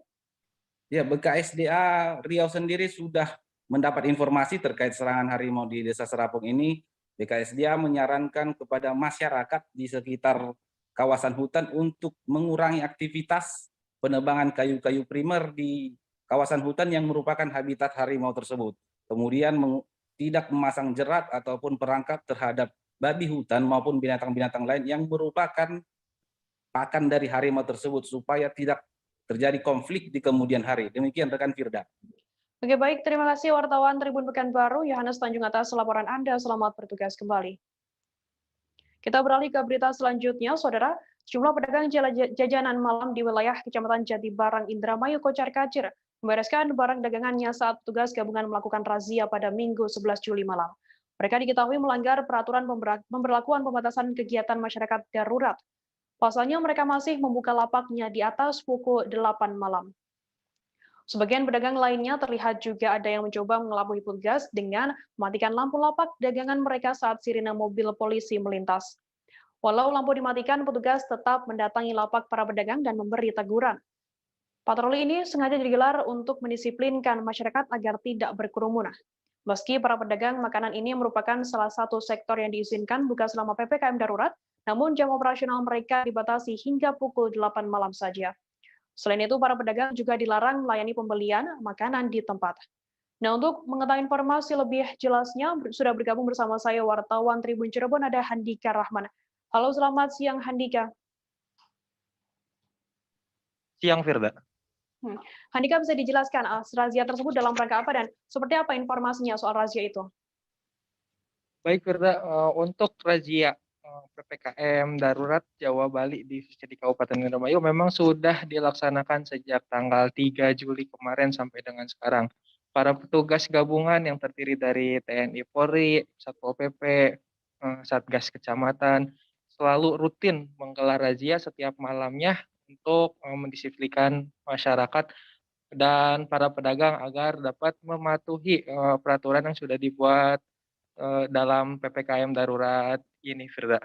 Ya, BKSDA Riau sendiri sudah mendapat informasi terkait serangan harimau di Desa Serapung ini. BKSDA menyarankan kepada masyarakat di sekitar kawasan hutan untuk mengurangi aktivitas penebangan kayu-kayu primer di kawasan hutan yang merupakan habitat harimau tersebut. Kemudian tidak memasang jerat ataupun perangkap terhadap babi hutan maupun binatang-binatang lain yang merupakan pakan dari harimau tersebut supaya tidak terjadi konflik di kemudian hari. Demikian rekan Firda. Oke, baik, terima kasih wartawan Tribun Pekanbaru Yohanes Tanjung atas laporan Anda. Selamat bertugas kembali. Kita beralih ke berita selanjutnya, Saudara. Jumlah pedagang jajanan malam di wilayah Kecamatan Jatibarang, Indramayu, Kocar-kacir membereskan barang dagangannya saat petugas gabungan melakukan razia pada Minggu 11 Juli malam. Mereka diketahui melanggar peraturan pemberlakuan pembatasan kegiatan masyarakat darurat. Pasalnya mereka masih membuka lapaknya di atas pukul 8 malam. Sebagian pedagang lainnya terlihat juga ada yang mencoba mengelabui petugas dengan mematikan lampu lapak dagangan mereka saat sirine mobil polisi melintas. Walau lampu dimatikan, petugas tetap mendatangi lapak para pedagang dan memberi teguran. Patroli ini sengaja digelar untuk mendisiplinkan masyarakat agar tidak berkerumun. Meski para pedagang makanan ini merupakan salah satu sektor yang diizinkan buka selama PPKM darurat, namun jam operasional mereka dibatasi hingga pukul 8 malam saja. Selain itu, para pedagang juga dilarang melayani pembelian makanan di tempat. Nah, untuk mengetahui informasi lebih jelasnya, sudah bergabung bersama saya wartawan Tribun Cirebon, ada Handika Rahman. Halo, selamat siang Handika. Siang, Firda. Handika, bisa dijelaskan razia tersebut dalam rangka apa dan seperti apa informasinya soal razia itu? Baik, Firda, untuk razia PPKM darurat Jawa Bali di Kabupaten Indramayu memang sudah dilaksanakan sejak tanggal 3 Juli kemarin sampai dengan sekarang. Para petugas gabungan yang terdiri dari TNI Polri, Satpol PP, Satgas Kecamatan selalu rutin menggelar razia setiap malamnya untuk mendisiplinkan masyarakat dan para pedagang agar dapat mematuhi peraturan yang sudah dibuat dalam PPKM darurat ini, Firda.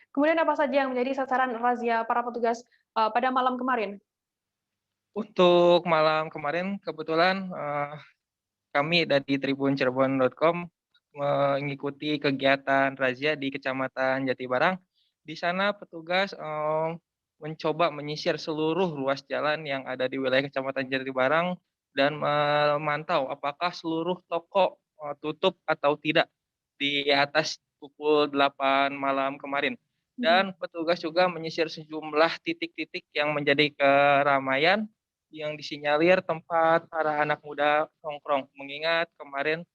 Kemudian apa saja yang menjadi sasaran razia para petugas pada malam kemarin? Untuk malam kemarin kebetulan kami dari tribuncirebon.com mengikuti kegiatan razia di Kecamatan Jatibarang. Di sana petugas mencoba menyisir seluruh ruas jalan yang ada di wilayah Kecamatan Jatibarang dan memantau apakah seluruh toko tutup atau tidak di atas pukul 8 malam kemarin. Dan petugas juga menyisir sejumlah titik-titik yang menjadi keramaian yang disinyalir tempat para anak muda nongkrong. Mengingat kemarin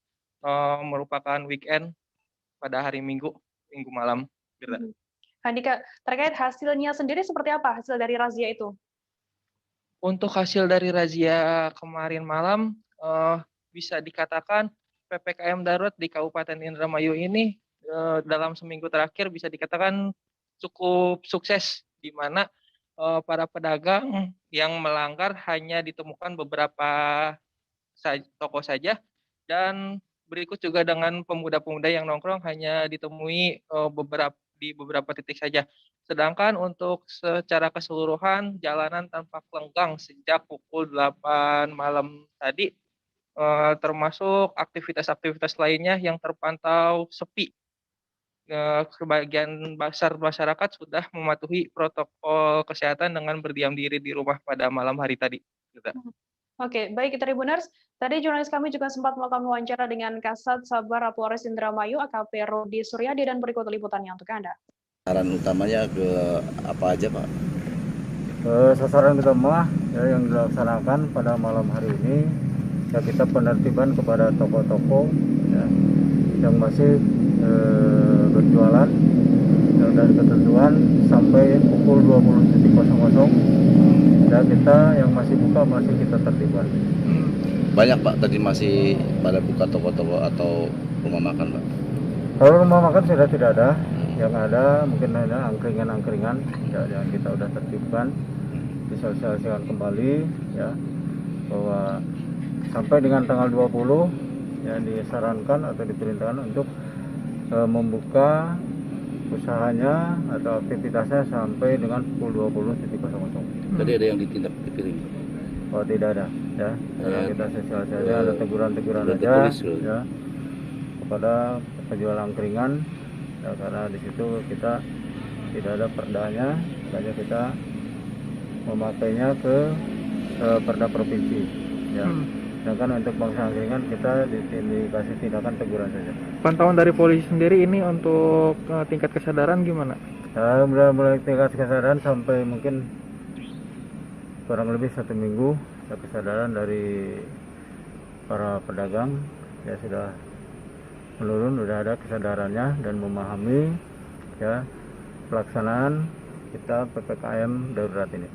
merupakan weekend pada hari Minggu malam. Handika, terkait hasilnya sendiri seperti apa hasil dari razia itu? Untuk hasil dari razia kemarin malam bisa dikatakan PPKM darurat di Kabupaten Indramayu ini dalam seminggu terakhir bisa dikatakan cukup sukses, di mana para pedagang yang melanggar hanya ditemukan beberapa toko saja, dan berikut juga dengan pemuda-pemuda yang nongkrong hanya ditemui di beberapa titik saja. Sedangkan untuk secara keseluruhan jalanan tampak lenggang sejak pukul 8 malam tadi, termasuk aktivitas-aktivitas lainnya yang terpantau sepi. Sebagian besar masyarakat sudah mematuhi protokol kesehatan dengan berdiam diri di rumah pada malam hari tadi. Oke, baik Tribuners. Tadi jurnalis kami juga sempat melakukan wawancara dengan Kasat Sabara Polres Indramayu, AKP Rudi Suryadi, dan berikut liputannya untuk Anda. Sasaran utamanya ke apa aja, Pak? Sasaran utama yang dilaksanakan pada malam hari ini, ya, kita penertiban kepada toko-toko ya, yang masih berjualan ya, dari ketentuan sampai pukul 20.00 dan kita yang masih buka masih kita tertiban. Banyak, Pak, tadi masih pada buka toko-toko atau rumah makan, Pak? Kalau rumah makan sudah tidak ada, yang ada mungkin hanya angkringan-angkringan ya, yang kita udah tertibkan, disosialisasikan kembali ya, bahwa sampai dengan tanggal 20 ya disarankan atau diperintahkan untuk membuka usahanya atau aktivitasnya sampai dengan pukul 20.00. Tadi ada yang ditindak dipiring? Oh, tidak ada ya. Kita sosialisasi ada teguran-teguran aja ya kepada penjual angkringan ya, karena di situ kita tidak ada perdanya, makanya kita memakainya ke perda provinsi. Ya. Sedangkan untuk bangsa angkringan kita dikasih tindakan teguran saja. Pantauan dari polisi sendiri ini untuk tingkat kesadaran gimana? Ya, mulai tingkat kesadaran sampai mungkin kurang lebih 1 minggu, kesadaran dari para pedagang ya sudah menurun, sudah ada kesadarannya dan memahami ya pelaksanaan kita PPKM darurat ini.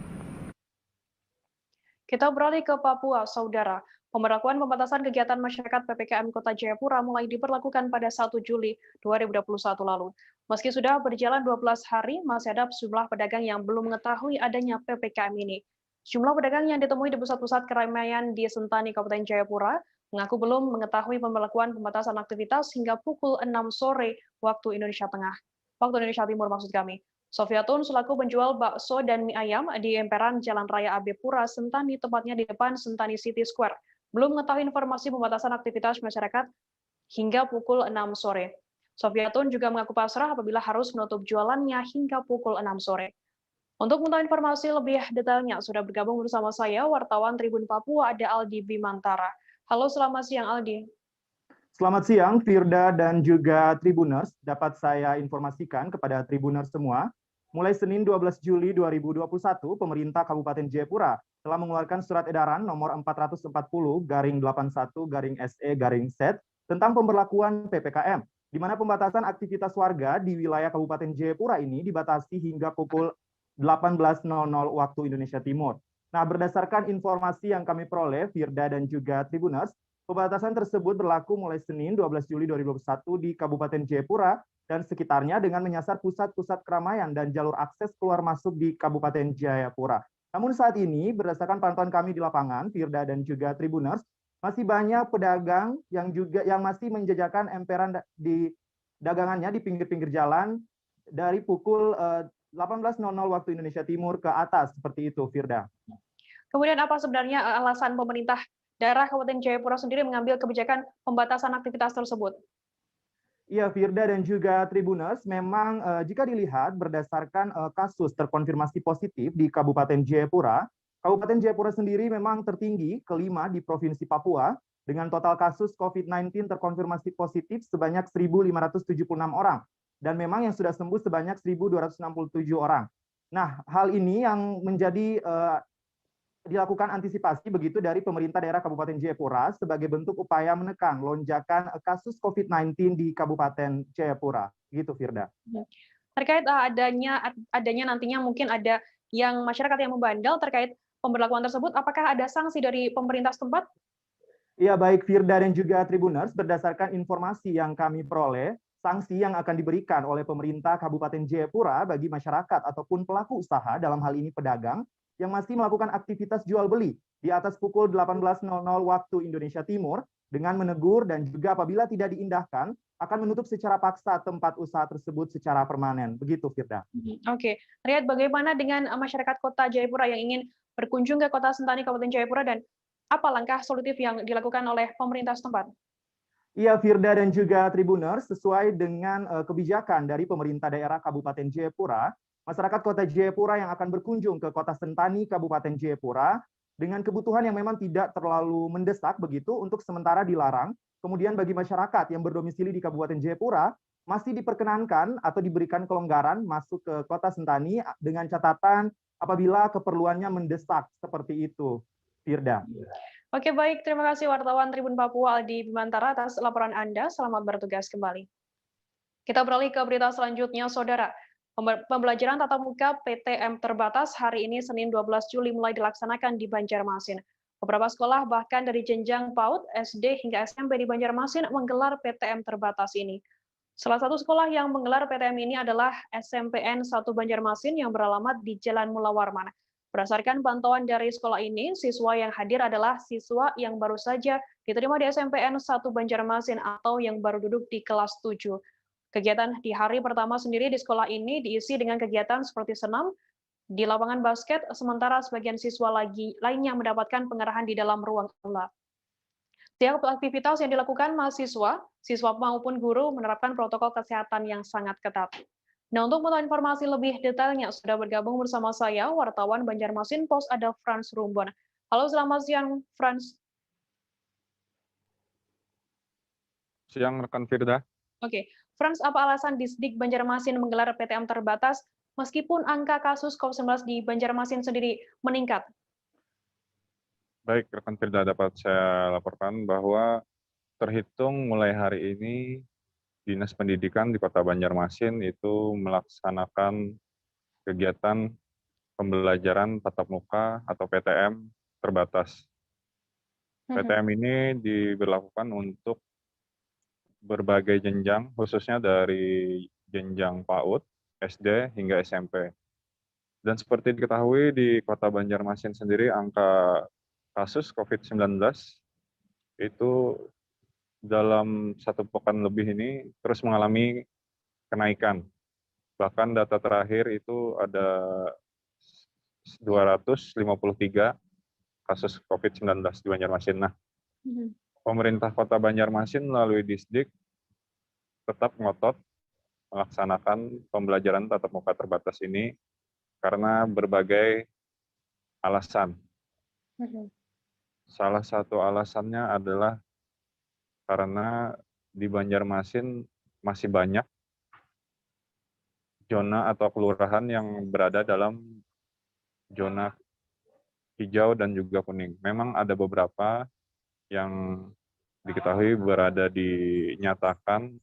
Kita beralih ke Papua, Saudara. Pemberlakuan pembatasan kegiatan masyarakat PPKM Kota Jayapura mulai diberlakukan pada 1 Juli 2021 lalu. Meski sudah berjalan 12 hari, masih ada sejumlah pedagang yang belum mengetahui adanya PPKM ini. Jumlah pedagang yang ditemui di pusat-pusat keramaian di Sentani, Kabupaten Jayapura, mengaku belum mengetahui pemberlakuan pembatasan aktivitas hingga pukul 6 sore waktu Indonesia Timur maksud kami. Sofiatun selaku penjual bakso dan mie ayam di emperan Jalan Raya AB Pura, Sentani, tepatnya di depan Sentani City Square, belum mengetahui informasi pembatasan aktivitas masyarakat hingga pukul 6 sore. Sofiatun juga mengaku pasrah apabila harus menutup jualannya hingga pukul 6 sore. Untuk mengetahui informasi lebih detailnya, sudah bergabung bersama saya, wartawan Tribun Papua, ada Aldi Bimantara. Halo, selamat siang Aldi. Selamat siang, Firda dan juga Tribuners. Dapat saya informasikan kepada Tribuners semua, mulai Senin 12 Juli 2021, pemerintah Kabupaten Jayapura telah mengeluarkan surat edaran nomor 440/81/SE/Z tentang pemberlakuan PPKM, di mana pembatasan aktivitas warga di wilayah Kabupaten Jayapura ini dibatasi hingga pukul 18.00 waktu Indonesia Timur. Nah, berdasarkan informasi yang kami peroleh, Firda dan juga Tribuners, pembatasan tersebut berlaku mulai Senin 12 Juli 2021 di Kabupaten Jayapura dan sekitarnya dengan menyasar pusat-pusat keramaian dan jalur akses keluar masuk di Kabupaten Jayapura. Namun saat ini, berdasarkan pantauan kami di lapangan, Firda dan juga Tribuners, masih banyak pedagang yang masih menjajakan emperan di dagangannya di pinggir-pinggir jalan dari pukul 18.00 waktu Indonesia Timur ke atas, seperti itu, Firda. Kemudian apa sebenarnya alasan pemerintah daerah Kabupaten Jayapura sendiri mengambil kebijakan pembatasan aktivitas tersebut? Iya, Firda dan juga Tribuners, memang jika dilihat berdasarkan kasus terkonfirmasi positif di Kabupaten Jayapura, Kabupaten Jayapura sendiri memang tertinggi kelima di Provinsi Papua, dengan total kasus COVID-19 terkonfirmasi positif sebanyak 1.576 orang, dan memang yang sudah sembuh sebanyak 1.267 orang. Nah, hal ini yang menjadi dilakukan antisipasi begitu dari pemerintah daerah Kabupaten Jayapura sebagai bentuk upaya menekan lonjakan kasus COVID-19 di Kabupaten Jayapura. Gitu, Firda. Terkait adanya nantinya mungkin ada yang masyarakat yang membandel terkait pemberlakuan tersebut, apakah ada sanksi dari pemerintah setempat? Iya, baik Firda dan juga Tribuners, berdasarkan informasi yang kami peroleh, sanksi yang akan diberikan oleh pemerintah Kabupaten Jayapura bagi masyarakat ataupun pelaku usaha, dalam hal ini pedagang, yang masih melakukan aktivitas jual beli di atas pukul 18.00 waktu Indonesia Timur dengan menegur dan juga apabila tidak diindahkan akan menutup secara paksa tempat usaha tersebut secara permanen. Begitu, Firda. Oke. Lihat bagaimana dengan masyarakat Kota Jayapura yang ingin berkunjung ke Kota Sentani Kabupaten Jayapura dan apa langkah solutif yang dilakukan oleh pemerintah setempat? Iya, Firda dan juga Tribuners, sesuai dengan kebijakan dari pemerintah daerah Kabupaten Jayapura, masyarakat Kota Jayapura yang akan berkunjung ke Kota Sentani, Kabupaten Jayapura, dengan kebutuhan yang memang tidak terlalu mendesak begitu, untuk sementara dilarang. Kemudian bagi masyarakat yang berdomisili di Kabupaten Jayapura, masih diperkenankan atau diberikan kelonggaran masuk ke Kota Sentani dengan catatan apabila keperluannya mendesak, seperti itu, Firda. Oke, baik. Terima kasih wartawan Tribun Papua Aldi Bimantara atas laporan Anda. Selamat bertugas kembali. Kita beralih ke berita selanjutnya, Saudara. Pembelajaran tatap muka PTM terbatas hari ini Senin 12 Juli mulai dilaksanakan di Banjarmasin. Beberapa sekolah bahkan dari jenjang PAUD, SD hingga SMP di Banjarmasin menggelar PTM terbatas ini. Salah satu sekolah yang menggelar PTM ini adalah SMPN 1 Banjarmasin yang beralamat di Jalan Mula Warman. Berdasarkan pantauan dari sekolah ini, siswa yang hadir adalah siswa yang baru saja diterima di SMPN 1 Banjarmasin atau yang baru duduk di kelas 7. Kegiatan di hari pertama sendiri di sekolah ini diisi dengan kegiatan seperti senam di lapangan basket, sementara sebagian siswa lainnya mendapatkan pengarahan di dalam ruang aula. Setiap aktivitas yang dilakukan mahasiswa, siswa maupun guru menerapkan protokol kesehatan yang sangat ketat. Nah, untuk mengetahui informasi lebih detailnya, sudah bergabung bersama saya, wartawan Banjarmasin Pos ada Frans Rumbon. Halo, selamat siang, Frans. Siang, rekan Firda. Oke, Frans, apa alasan Disdik Banjarmasin menggelar PTM terbatas meskipun angka kasus COVID-19 di Banjarmasin sendiri meningkat? Baik, rekan Firda, dapat saya laporkan bahwa terhitung mulai hari ini, Dinas Pendidikan di Kota Banjarmasin itu melaksanakan kegiatan pembelajaran tatap muka atau PTM terbatas. PTM ini diberlakukan untuk berbagai jenjang, khususnya dari jenjang PAUD, SD, hingga SMP. Dan seperti diketahui di Kota Banjarmasin sendiri, angka kasus COVID-19 itu dalam 1 pekan lebih ini terus mengalami kenaikan. Bahkan data terakhir itu ada 253 kasus COVID-19 di Banjarmasin. Nah, pemerintah Kota Banjarmasin melalui Disdik tetap ngotot melaksanakan pembelajaran tatap muka terbatas ini karena berbagai alasan. Salah satu alasannya adalah karena di Banjarmasin masih banyak zona atau kelurahan yang berada dalam zona hijau dan juga kuning. Memang ada beberapa yang diketahui dinyatakan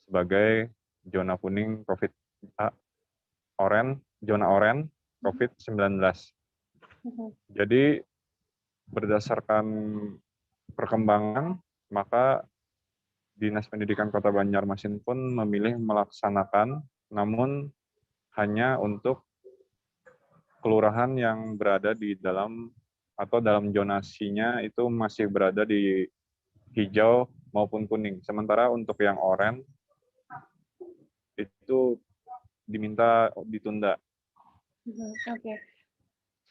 sebagai zona kuning zona oranye COVID-19. Jadi berdasarkan perkembangan, maka Dinas Pendidikan Kota Banjarmasin pun memilih melaksanakan, namun hanya untuk kelurahan yang berada di dalam atau dalam zonasinya itu masih berada di hijau maupun kuning. Sementara untuk yang oranye itu diminta ditunda. Oke.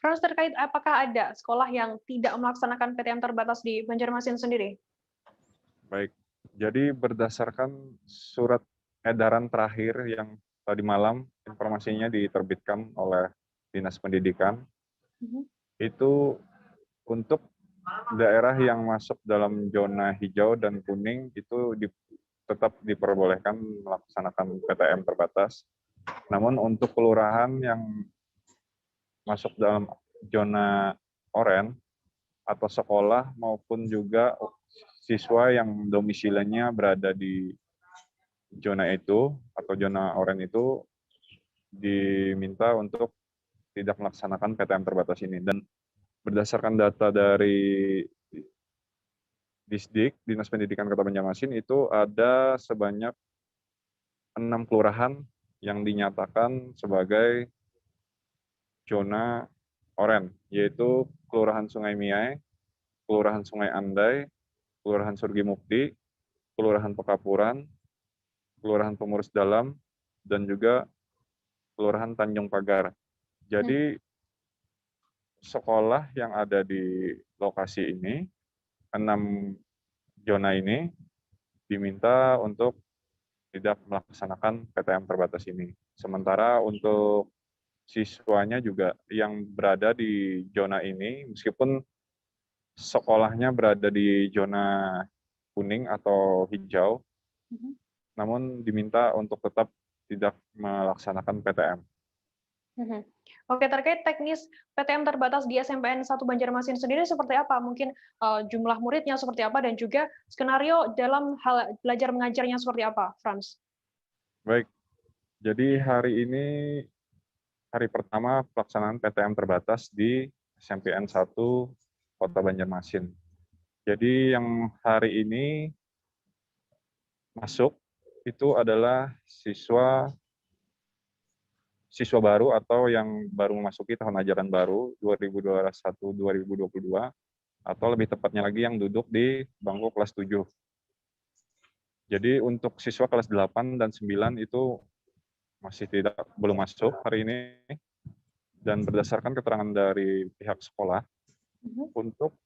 Frans, terkait apakah ada sekolah yang tidak melaksanakan PTM terbatas di Banjarmasin sendiri? Baik, jadi berdasarkan surat edaran terakhir yang tadi malam informasinya diterbitkan oleh Dinas Pendidikan, itu untuk daerah yang masuk dalam zona hijau dan kuning itu tetap diperbolehkan melaksanakan PTM terbatas. Namun untuk kelurahan yang masuk dalam zona oranye atau sekolah maupun juga siswa yang domisilinya berada di zona itu atau zona oranye itu diminta untuk tidak melaksanakan PTM terbatas ini. Dan berdasarkan data dari Disdik, Dinas Pendidikan Kota Banjarmasin, itu ada sebanyak 6 kelurahan yang dinyatakan sebagai zona oranye, yaitu Kelurahan Sungai Miai, Kelurahan Sungai Andai, Kelurahan Surgi Mukti, Kelurahan Pekapuran, Kelurahan Pengurus Dalam, dan juga Kelurahan Tanjung Pagar. Jadi sekolah yang ada di lokasi ini, 6 zona ini, diminta untuk tidak melaksanakan PTM terbatas ini. Sementara untuk siswanya juga yang berada di zona ini, meskipun sekolahnya berada di zona kuning atau hijau, namun diminta untuk tetap tidak melaksanakan PTM. Oke, terkait teknis PTM terbatas di SMPN 1 Banjarmasin sendiri seperti apa? Mungkin jumlah muridnya seperti apa dan juga skenario dalam hal belajar mengajarnya seperti apa, Frans? Baik, jadi hari ini hari pertama pelaksanaan PTM terbatas di SMPN 1 Kota Banjarmasin. Jadi yang hari ini masuk itu adalah siswa baru atau yang baru memasuki tahun ajaran baru 2021-2022 atau lebih tepatnya lagi yang duduk di bangku kelas 7. Jadi untuk siswa kelas 8 dan 9 itu masih belum masuk hari ini, dan berdasarkan keterangan dari pihak sekolah, untuk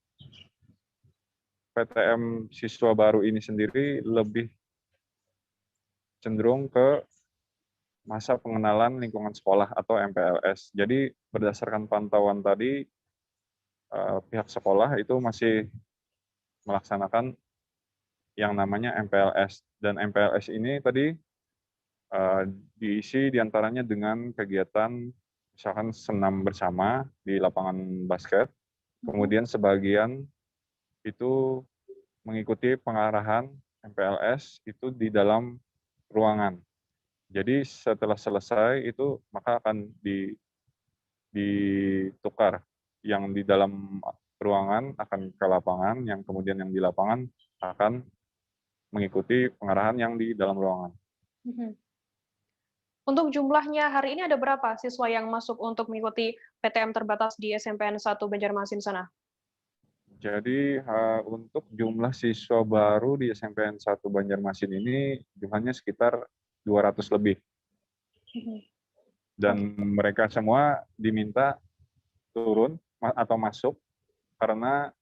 PTM siswa baru ini sendiri lebih cenderung ke masa pengenalan lingkungan sekolah atau MPLS. Jadi berdasarkan pantauan tadi, pihak sekolah itu masih melaksanakan yang namanya MPLS. Dan MPLS ini tadi diisi diantaranya dengan kegiatan misalkan senam bersama di lapangan basket, kemudian sebagian itu mengikuti pengarahan MPLS itu di dalam ruangan. Jadi setelah selesai itu maka akan ditukar, yang di dalam ruangan akan ke lapangan, yang kemudian yang di lapangan akan mengikuti pengarahan yang di dalam ruangan. Untuk jumlahnya hari ini ada berapa siswa yang masuk untuk mengikuti PTM terbatas di SMPN 1 Banjarmasin sana? Jadi untuk jumlah siswa baru di SMPN 1 Banjarmasin ini jumlahnya sekitar 200 lebih. Dan mereka semua diminta turun atau masuk karena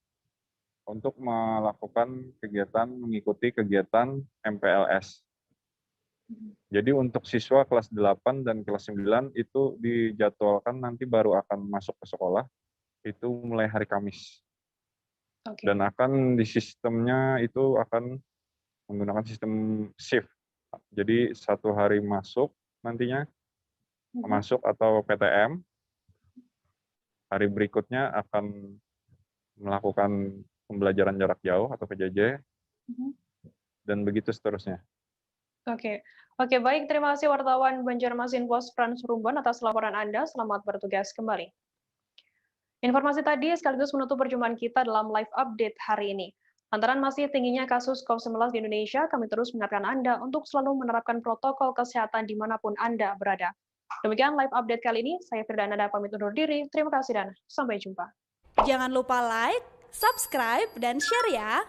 untuk melakukan kegiatan, mengikuti kegiatan MPLS. Jadi untuk siswa kelas 8 dan kelas 9 itu dijadwalkan nanti baru akan masuk ke sekolah, itu mulai hari Kamis. Dan akan di sistemnya itu akan menggunakan sistem shift. Jadi 1 hari masuk nantinya, masuk atau PTM, hari berikutnya akan melakukan pembelajaran jarak jauh atau PJJ, dan begitu seterusnya. Oke, baik. Terima kasih wartawan Banjarmasin Pos Frans Rumbon atas laporan Anda. Selamat bertugas kembali. Informasi tadi sekaligus menutup perjumpaan kita dalam live update hari ini. Lantaran masih tingginya kasus COVID-19 di Indonesia, kami terus mengingatkan Anda untuk selalu menerapkan protokol kesehatan dimanapun Anda berada. Demikian live update kali ini. Saya Firda Nada pamit undur diri. Terima kasih dan sampai jumpa. Jangan lupa like, subscribe, dan share ya.